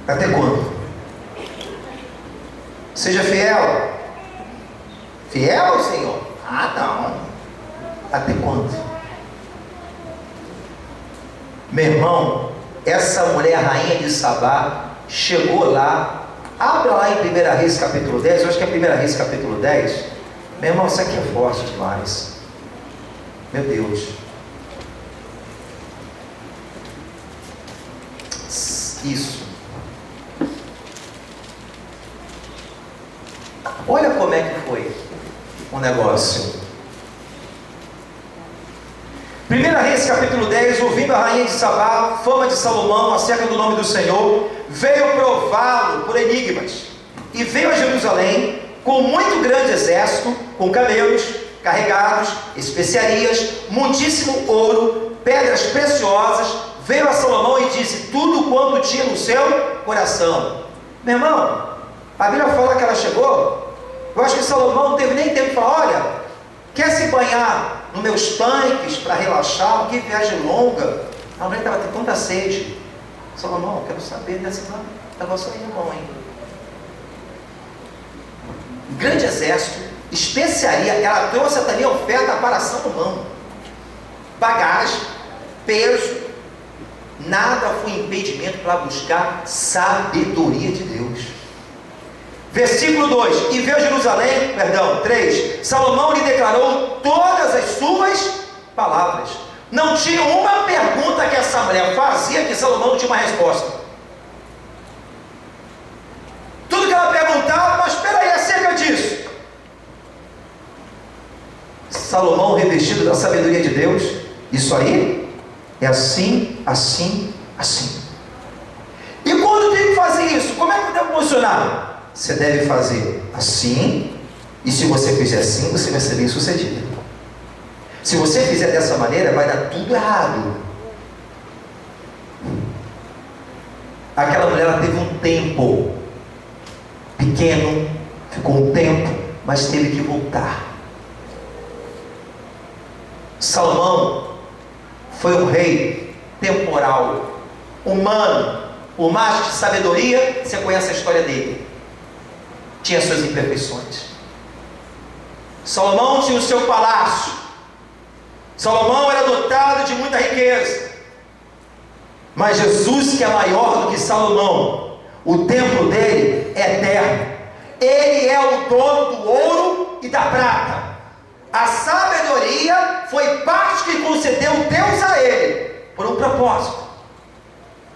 Speaker 1: Até quando? Seja fiel. Fiel, Senhor? Ah, não. Até quando? Meu irmão, essa mulher rainha de Sabá chegou lá. Abra lá em 1 Reis capítulo 10. Eu acho que é 1 Reis capítulo 10. Meu irmão, isso aqui é forte demais. Meu Deus. Isso. Olha como é que foi o negócio. 1 Reis capítulo 10, ouvindo a rainha de Sabá, fama de Salomão acerca do nome do Senhor, veio prová-lo por enigmas, e veio a Jerusalém com muito grande exército, com camelos carregados, especiarias, muitíssimo ouro, pedras preciosas. Veio a Salomão e disse tudo quanto tinha no seu coração. Meu irmão, a Bíblia fala que ela chegou. Eu acho que Salomão não teve nem tempo de falar: olha, quer se banhar nos meus tanques para relaxar? Que viagem longa. A mulher estava com tanta sede. Salomão, quero saber desse negócio aí, irmão, hein? Grande exército, especiaria. Ela trouxe também a oferta para Salomão, bagagem, peso. Nada foi impedimento para buscar sabedoria de Deus. Versículo 2: e veio Jerusalém, 3, Salomão lhe declarou todas as suas palavras. Não tinha uma pergunta que essa mulher fazia que Salomão não tinha uma resposta. Tudo que ela perguntava: mas espera aí, acerca disso. Salomão, revestido da sabedoria de Deus: isso aí é assim, assim, assim. E quando tem que fazer isso, como é que deve funcionar? Você deve fazer assim, e se você fizer assim, você vai ser bem sucedido. Se você fizer dessa maneira, vai dar tudo errado. Aquela mulher, ela teve um tempo pequeno, ficou um tempo, mas teve que voltar. Salomão foi um rei temporal, humano, o macho de sabedoria. Você conhece a história dele, tinha suas imperfeições. Salomão tinha o seu palácio, Salomão era dotado de muita riqueza, mas Jesus, que é maior do que Salomão, o templo dele é eterno. Ele é o dono do ouro e da prata. A sabedoria foi parte que concedeu Deus a ele, por um propósito.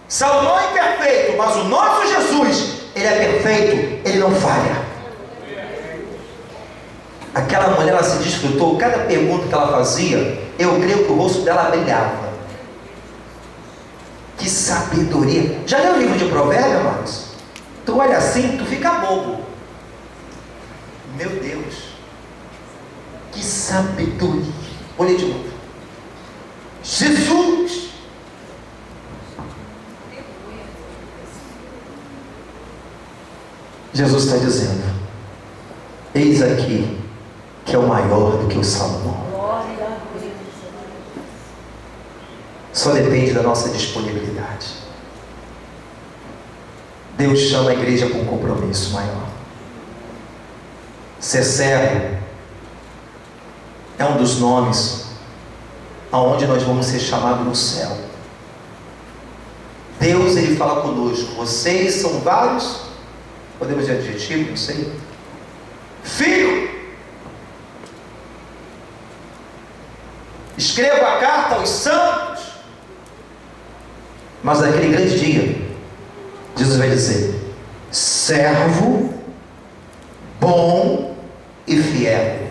Speaker 1: Salomão é imperfeito, mas o nosso Jesus, ele é perfeito, ele não falha. Aquela mulher, ela se desfrutou, cada pergunta que ela fazia, eu creio que o rosto dela brilhava. Que sabedoria! Já leu o livro de Provérbios, amados? Tu olha assim, tu fica bobo. Meu Deus! Que sabedoria! Olha de novo. Jesus! Jesus está dizendo: eis aqui, que é o maior do que o Salomão. Só depende da nossa disponibilidade. Deus chama a igreja para um compromisso maior. Ser servo é um dos nomes aonde nós vamos ser chamados no céu. Deus, Ele fala conosco: vocês são vários, podemos dizer adjetivo, não sei, filho, escrevo a carta aos santos. Mas naquele grande dia, Jesus vai dizer: servo bom e fiel,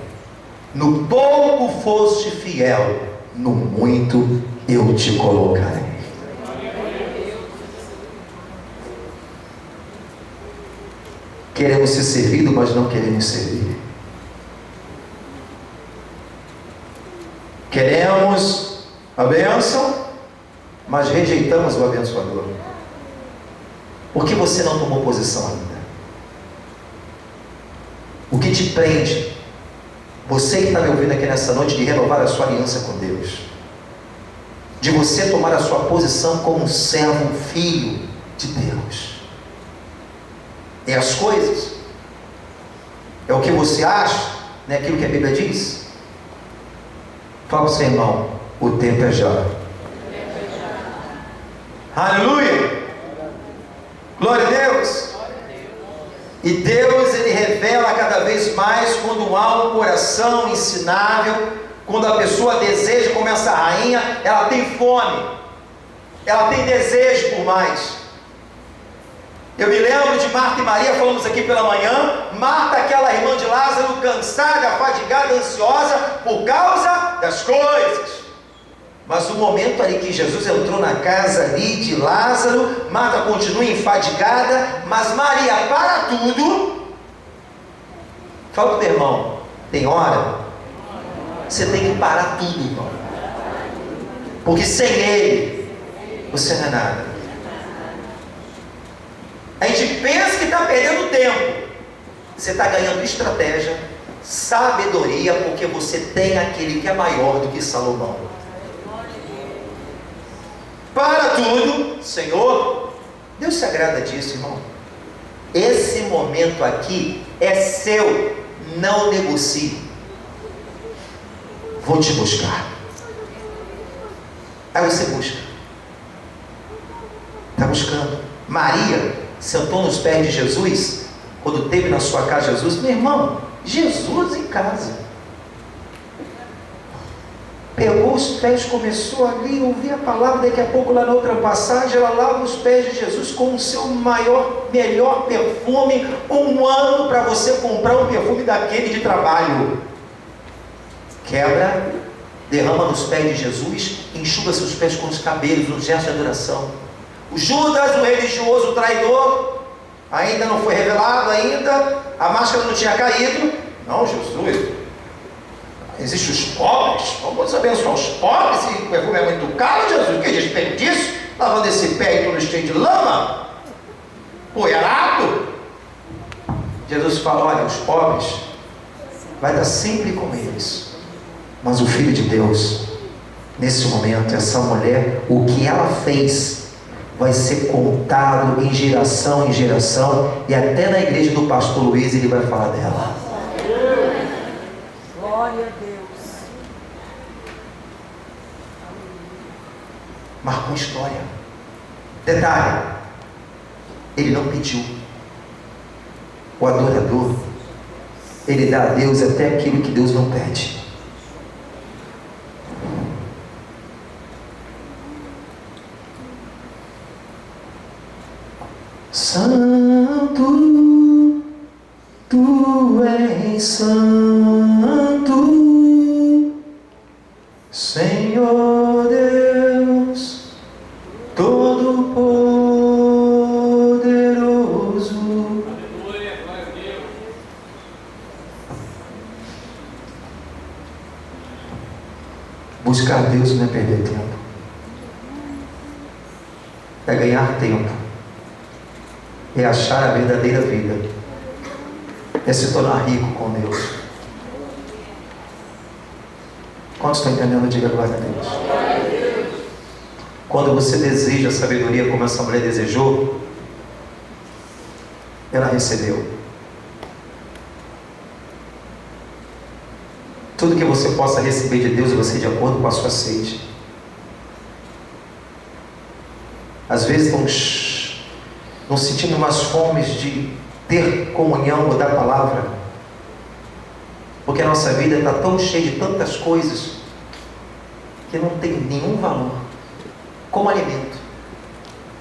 Speaker 1: no pouco foste fiel, no muito eu te colocarei. Queremos ser servidos, mas não queremos servir. Queremos a bênção, mas rejeitamos o abençoador. Por que você não tomou posição ainda? O que te prende, você que está me ouvindo aqui nessa noite, de renovar a sua aliança com Deus, de você tomar a sua posição como um servo, um filho de Deus? É as coisas? É o que você acha? Não é aquilo que a Bíblia diz? Fala para o seu irmão: o tempo é já. Aleluia! Glória a Deus! E Deus, Ele revela cada vez mais quando há um coração ensinável, quando a pessoa deseja, como essa rainha, ela tem fome, ela tem desejo por mais. Eu me lembro de Marta e Maria, falamos aqui pela manhã. Marta, aquela irmã de Lázaro, cansada, afadigada, ansiosa por causa das coisas. Mas no momento ali que Jesus entrou na casa ali de Lázaro, Marta continua enfadigada, mas Maria para tudo. Fala para o teu irmão: tem hora, você tem que parar tudo, irmão, porque sem Ele, você não é nada. A gente pensa que está perdendo tempo, você está ganhando estratégia, sabedoria, porque você tem aquele que é maior do que Salomão. Para tudo, Senhor. Deus se agrada disso, irmão. Esse momento aqui é seu, não negocie. Vou te buscar. Aí você busca, está buscando. Maria sentou nos pés de Jesus, quando teve na sua casa Jesus. Meu irmão, Jesus em casa, pegou os pés, começou ali a ouvir a palavra. Daqui a pouco, lá na outra passagem, ela lava os pés de Jesus com o seu melhor perfume. Um ano para você comprar um perfume daquele de trabalho. Quebra, derrama nos pés de Jesus, enxuga seus pés com os cabelos, um gesto de adoração. O Judas, o religioso, o traidor, ainda não foi revelado ainda, a máscara não tinha caído. Não, Jesus, existem os pobres, vamos abençoar os pobres, e o perfume é muito caro, Jesus, que respeito disso? Lavando esse pé e todo cheio de lama, poeirado. Jesus fala: olha, os pobres vai estar sempre com eles, mas o Filho de Deus, nesse momento, essa mulher, o que ela fez vai ser contado em geração, e até na igreja do pastor Luiz ele vai falar dela.
Speaker 2: Glória a Deus.
Speaker 1: Marcou história. Detalhe: ele não pediu. O adorador, ele dá a Deus até aquilo que Deus não pede. Santo, tu és santo, Senhor Deus Todo-Poderoso. Buscar Deus não é perder tempo, é ganhar tempo, é achar a verdadeira vida, é se tornar rico com Deus. Quantos estão entendendo? Diga glória a Deus. Quando você deseja a sabedoria como essa mulher desejou, ela recebeu. Tudo que você possa receber de Deus, você de acordo com a sua sede. às vezes não sentimos mais fomes de ter comunhão ou da palavra, porque a nossa vida está tão cheia de tantas coisas que não tem nenhum valor, como alimento,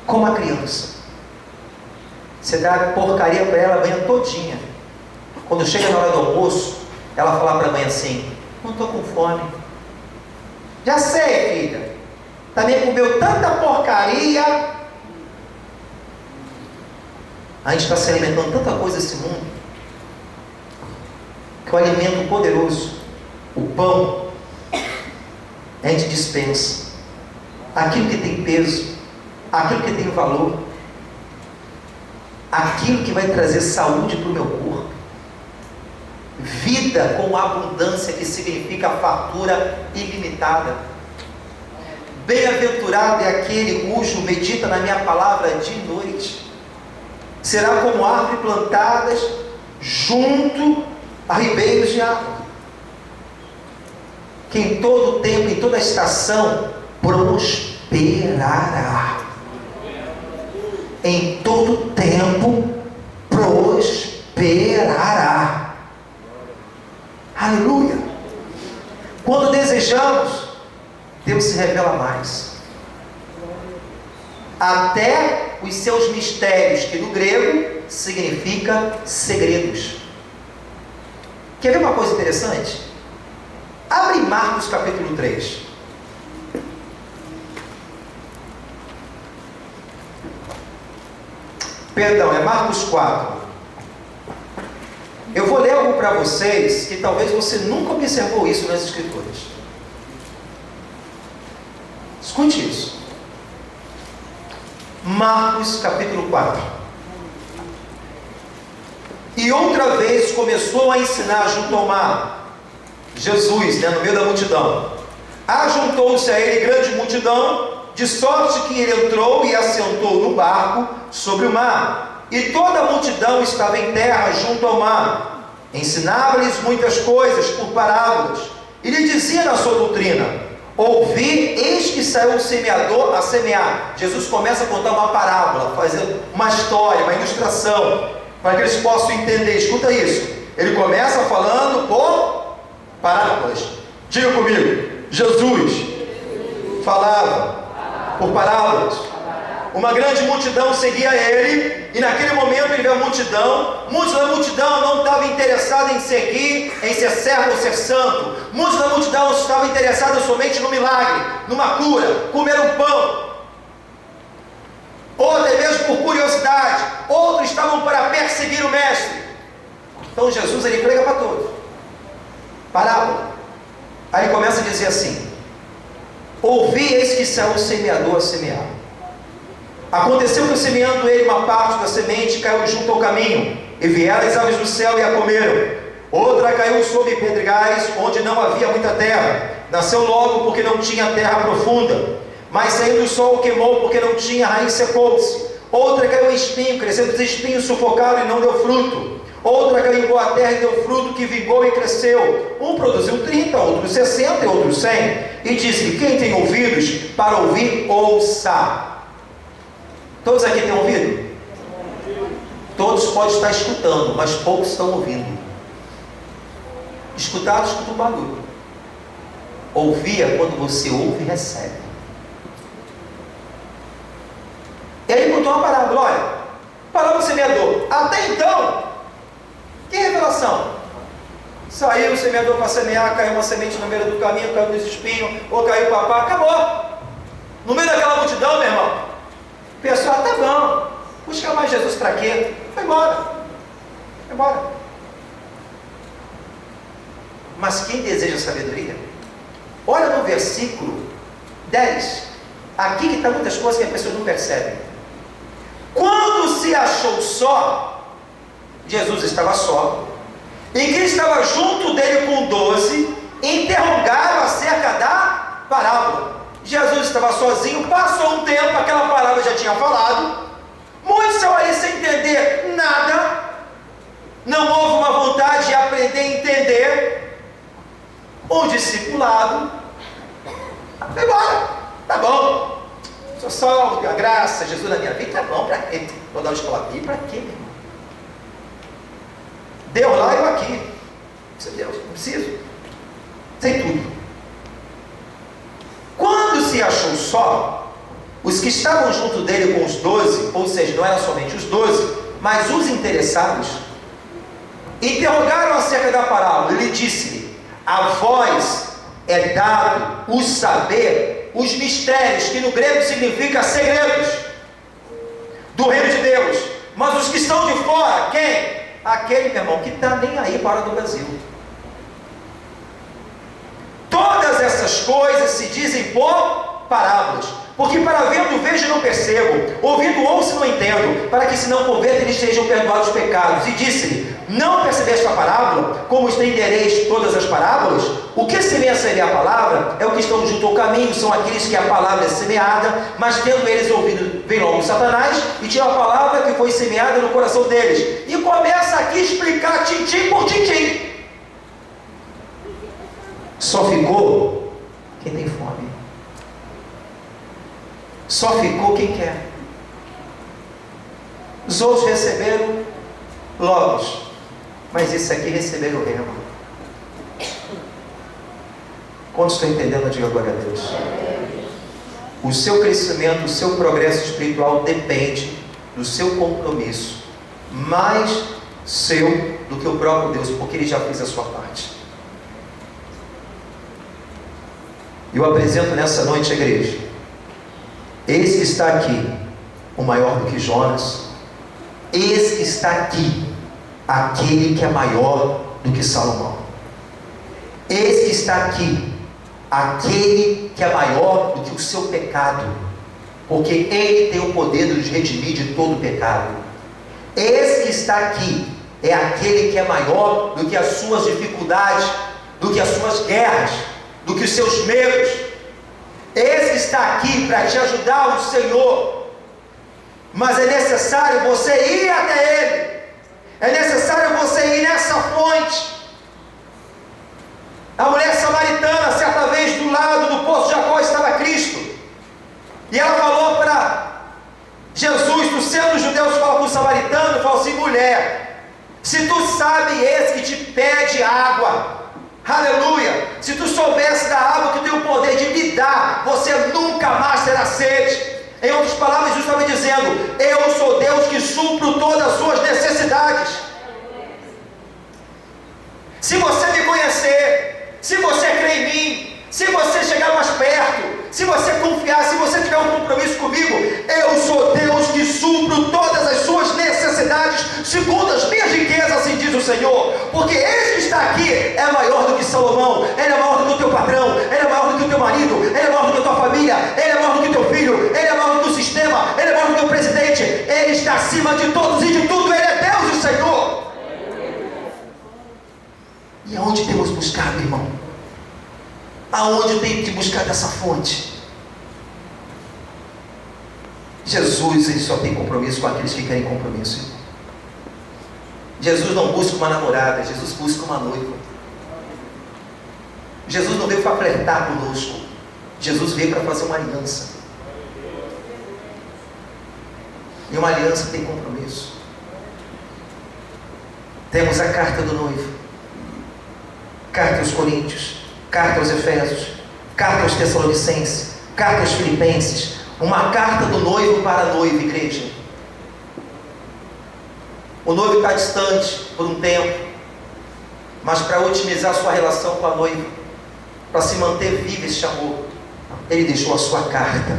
Speaker 1: como a criança. Você dá porcaria para ela a manhã todinha. Quando chega na hora do almoço, ela fala para a mãe assim: não estou com fome. Já sei, filha, também comeu tanta porcaria. A gente está se alimentando tanta coisa nesse mundo, que o alimento poderoso, o pão, a gente dispensa. Aquilo que tem peso, aquilo que tem valor, aquilo que vai trazer saúde para o meu corpo, vida com abundância, que significa fartura ilimitada. Bem-aventurado é aquele cujo medita na minha palavra de noite. Será como árvores plantadas junto a ribeiros de água, que em todo tempo, em toda estação, prosperará. Em todo tempo prosperará. Aleluia! Quando desejamos, Deus se revela mais. Até os seus mistérios, que no grego significa segredos. Quer ver uma coisa interessante? Abre Marcos capítulo 3. Perdão, é Marcos 4. Eu vou ler algo para vocês que talvez você nunca observou isso nas Escrituras. Escute isso. Marcos capítulo 4. E outra vez começou a ensinar junto ao mar. Jesus, no meio da multidão. Ajuntou-se a ele grande multidão, de sorte que ele entrou e assentou no barco sobre o mar. E toda a multidão estava em terra junto ao mar. Ensinava-lhes muitas coisas por parábolas. E lhe dizia na sua doutrina: ouvi, eis que saiu o semeador a semear. Jesus começa a contar uma parábola, fazer uma história, uma ilustração, para que eles possam entender. Escuta isso. Ele começa falando por parábolas. Diga comigo: Jesus falava por parábolas. Uma grande multidão seguia ele, e naquele momento ele viu a multidão. Muitos da multidão não estavam interessados em seguir, em ser servo ou ser santo. Muitos da multidão estavam interessados somente no milagre, numa cura, comer um pão, ou até mesmo por curiosidade. Outros estavam para perseguir o mestre. Então Jesus, ele prega para todos. Parábola. Aí ele começa a dizer assim: ouvi, eis que saiu o semeador a semear. Aconteceu que, semeando ele, uma parte da semente caiu junto ao caminho, e vieram as aves do céu e a comeram. Outra caiu sobre pedregais, onde não havia muita terra. Nasceu logo, porque não tinha terra profunda. Mas saindo o sol queimou, porque não tinha raiz, secou-se. Outra caiu em espinho, crescendo os espinhos sufocaram e não deu fruto. Outra caiu em boa terra e deu fruto, que vingou e cresceu. Um produziu 30, outro 60 e outro 100. E disse: quem tem ouvidos para ouvir, ouça. Todos aqui têm ouvido? Todos podem estar escutando, mas poucos estão ouvindo. Escutar, escuta o barulho. Ouvir é quando você ouve e recebe. E aí contou uma parábola. Olha, parábola do semeador. Até então, que revelação? Saiu o semeador para semear, caiu uma semente no meio do caminho, caiu nos espinhos, ou caiu papá, acabou. No meio daquela multidão, meu irmão, o pessoal: tá bom, busca mais Jesus para quê? Foi embora. Foi embora. Mas quem deseja sabedoria, olha no versículo 10. Aqui que está muitas coisas que a pessoa não percebe. Quando se achou só, Jesus estava só, e quem estava junto dele com 12, interrogaram acerca da parábola. Jesus estava sozinho, passou um tempo, aquela parábola já tinha falado. Muitos estão aí sem entender nada, não houve uma vontade de aprender a entender. Um discipulado, vai embora, tá bom, Sou salvo, a graça, Jesus na minha vida, tá bom, para quê? Vou dar uma escola aqui, para quê, meu irmão? Deus lá, eu aqui. Isso é Deus, não preciso. Sei tudo. Quando se achou só, os que estavam junto dele com os 12, ou seja, não eram somente os 12, mas os interessados, interrogaram acerca da parábola. Ele disse-lhe: a vós é dado o saber os mistérios, que no grego significa segredos, do reino de Deus. Mas os que estão de fora, quem? Aquele, meu irmão, que está nem aí para o Brasil. Todas essas coisas se dizem por parábolas, porque para vendo vejo e não percebo, ouvindo ouço e não entendo, para que se não convertam eles sejam perdoados os pecados. E disse-lhe: não percebeste a parábola, como estendereis todas as parábolas? O que semeia a palavra é o que estão junto ao caminho, são aqueles que a palavra é semeada, mas tendo eles ouvido, vem logo Satanás e tira a palavra que foi semeada no coração deles, e começa aqui a explicar tintim por tintim. Só ficou quem tem fome. Só ficou quem quer. Os outros receberam logos, mas esse aqui receberam o rema. Quantos estão entendendo? Diga glória a Deus. O seu crescimento, o seu progresso espiritual depende do seu compromisso, mais seu do que o próprio Deus, porque Ele já fez a sua parte. Eu apresento nessa noite a igreja. Esse que está aqui, o maior do que Jonas. Esse que está aqui, aquele que é maior do que Salomão. Esse que está aqui, aquele que é maior do que o seu pecado, porque Ele tem o poder de nos redimir de todo o pecado. Esse que está aqui é aquele que é maior do que as suas dificuldades, do que as suas guerras, do que os seus medos. Esse que está aqui para te ajudar, o Senhor. Mas é necessário você ir até Ele. É necessário você ir nessa fonte. A mulher samaritana, certa vez, do lado do poço de Jacó estava Cristo. E ela falou para Jesus, tu sendo judeus, fala com o samaritano, fala assim: mulher, se tu sabe esse que te pede água, aleluia, se tu soubesse da água que tem o poder de me dar, você nunca mais terá sede. Em outras palavras, Jesus estava dizendo: eu sou Deus que supro todas as suas necessidades. Se você me conhecer, se você crer em mim, se você chegar mais perto, se você confiar, se você tiver um compromisso comigo, eu sou Deus que supro todas as suas necessidades, segundo as minhas riquezas, assim diz o Senhor. Porque esse que está aqui é maior do que Salomão, ele é maior do que o teu patrão, ele é maior do que o teu marido, ele é maior do que a tua família, ele é maior do que o teu filho, ele é maior do que o sistema, ele é maior do que o presidente, ele está acima de todos e de tudo, ele é Deus, o Senhor. E aonde temos buscado, irmão? Aonde eu tenho que buscar dessa fonte? Jesus, ele só tem compromisso com aqueles que querem compromisso. Jesus não busca uma namorada, Jesus busca uma noiva. Jesus não veio para flertar conosco, Jesus veio para fazer uma aliança. E uma aliança tem compromisso. Temos a carta do noivo, carta aos Coríntios, carta aos Efésios, carta aos Tessalonicenses, carta aos Filipenses, uma carta do noivo para a noiva, igreja. O noivo está distante por um tempo, mas para otimizar sua relação com a noiva, para se manter vivo esse amor, ele deixou a sua carta.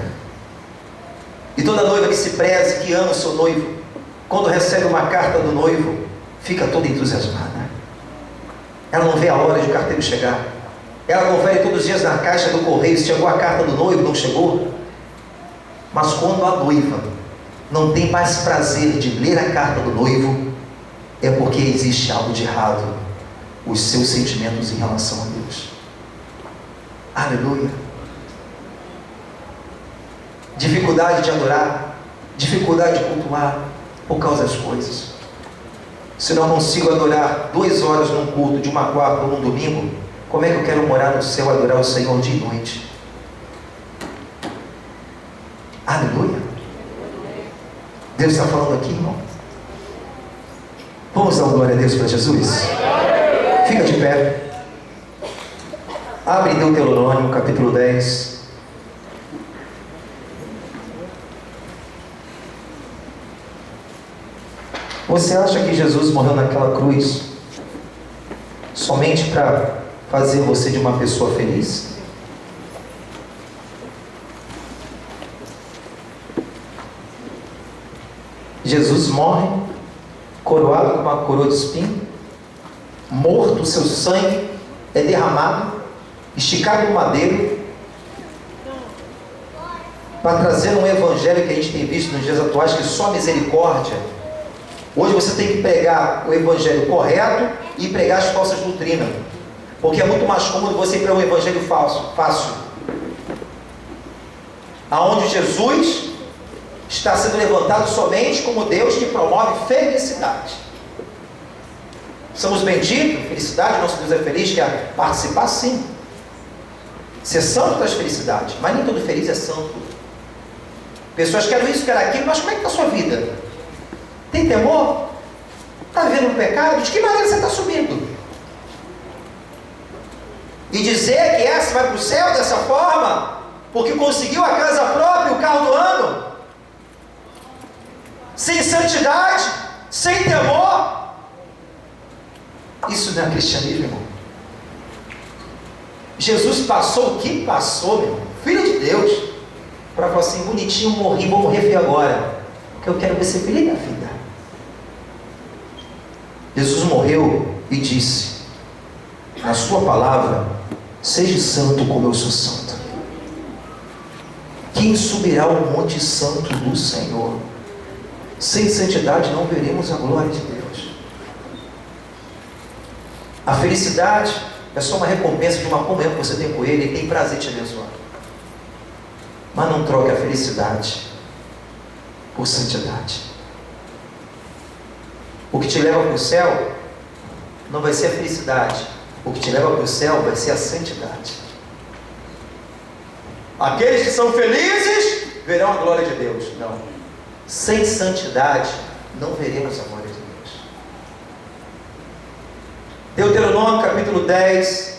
Speaker 1: E toda noiva que se preze, que ama o seu noivo, quando recebe uma carta do noivo, fica toda entusiasmada. Ela não vê a hora de o carteiro chegar. Ela confere todos os dias na caixa do correio se chegou a carta do noivo, não chegou. Mas quando a noiva não tem mais prazer de ler a carta do noivo, é porque existe algo de errado, os seus sentimentos em relação a Deus. Aleluia. Dificuldade de adorar, dificuldade de cultuar por causa das coisas. Se não consigo adorar 2 horas num culto de uma quarta ou num domingo, como é que eu quero morar no céu, adorar o Senhor dia e noite? Aleluia. Deus está falando aqui, irmão. Vamos dar glória a Deus para Jesus? Fica de pé. Abre Deuteronômio capítulo 10. Você acha que Jesus morreu naquela cruz somente para fazer você de uma pessoa feliz? Jesus morre coroado com uma coroa de espinho, morto, o seu sangue é derramado, esticado no madeiro, para trazer um evangelho que a gente tem visto nos dias atuais, que só misericórdia. Hoje você tem que pregar o evangelho correto e pregar as falsas doutrinas, porque é muito mais cômodo você pregar um evangelho fácil, aonde Jesus está sendo levantado somente como Deus que promove felicidade. Somos benditos, felicidade, nosso Deus é feliz, quer participar sim. Ser santo traz felicidade, mas nem todo feliz é santo. Pessoas querem isso, querem aquilo, mas como é que está a sua vida? Tem temor? Está vivendo no pecado? De que maneira você está subindo? E dizer que essa vai para o céu dessa forma, porque conseguiu a casa própria, o carro do ano, sem santidade, sem temor, isso não é cristianismo, irmão. Jesus passou o que passou, meu irmão, Filho de Deus, para falar assim, bonitinho, morri, vou morrer feio agora, porque eu quero ver ser feliz na vida. Jesus morreu e disse, na sua palavra, seja santo como eu sou santo. Quem subirá ao monte santo do Senhor? Sem santidade não veremos a glória de Deus. A felicidade é só uma recompensa de uma comunhão que você tem com Ele, e tem prazer te abençoar. Mas não troque a felicidade por santidade. O que te leva para o céu não vai ser a felicidade. O que te leva para o céu vai ser a santidade. Aqueles que são felizes verão a glória de Deus. Não. Sem santidade não veremos a glória de Deus. Deuteronômio capítulo 10,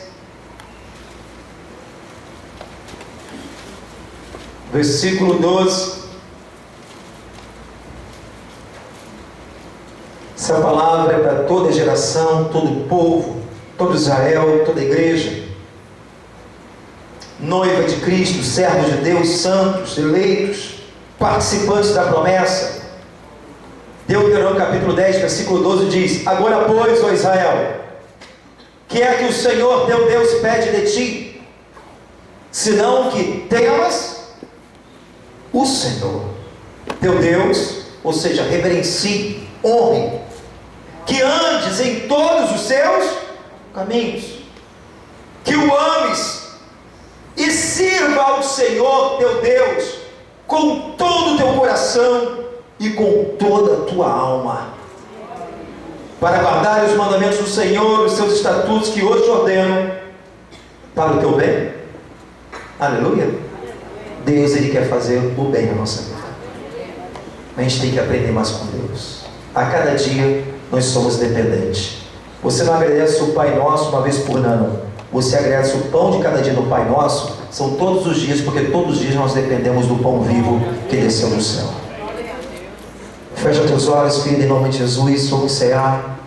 Speaker 1: versículo 12. Essa palavra é para toda geração, todo povo, todo Israel, toda igreja. Noiva de Cristo, servos de Deus, santos, eleitos, participantes da promessa. Deuteronômio capítulo 10, versículo 12 diz: agora pois, ó Israel, que é que o Senhor teu Deus pede de ti, senão que temas o Senhor teu Deus, ou seja, reverencie, honre, que andes em todos os seus caminhos, que o ames e sirva ao Senhor teu Deus com todo o teu coração e com toda a tua alma, para guardar os mandamentos do Senhor, os seus estatutos que hoje te ordeno, para o teu bem. Aleluia. Deus, Ele quer fazer o bem na nossa vida. A gente tem que aprender mais com Deus. A cada dia nós somos dependentes. Você não agradece o Pai Nosso uma vez por ano. Você agradece o pão de cada dia do Pai Nosso. São todos os dias, porque todos os dias nós dependemos do pão vivo que desceu do céu. Fecha teus olhos, filho, em nome de Jesus. Vamos cear.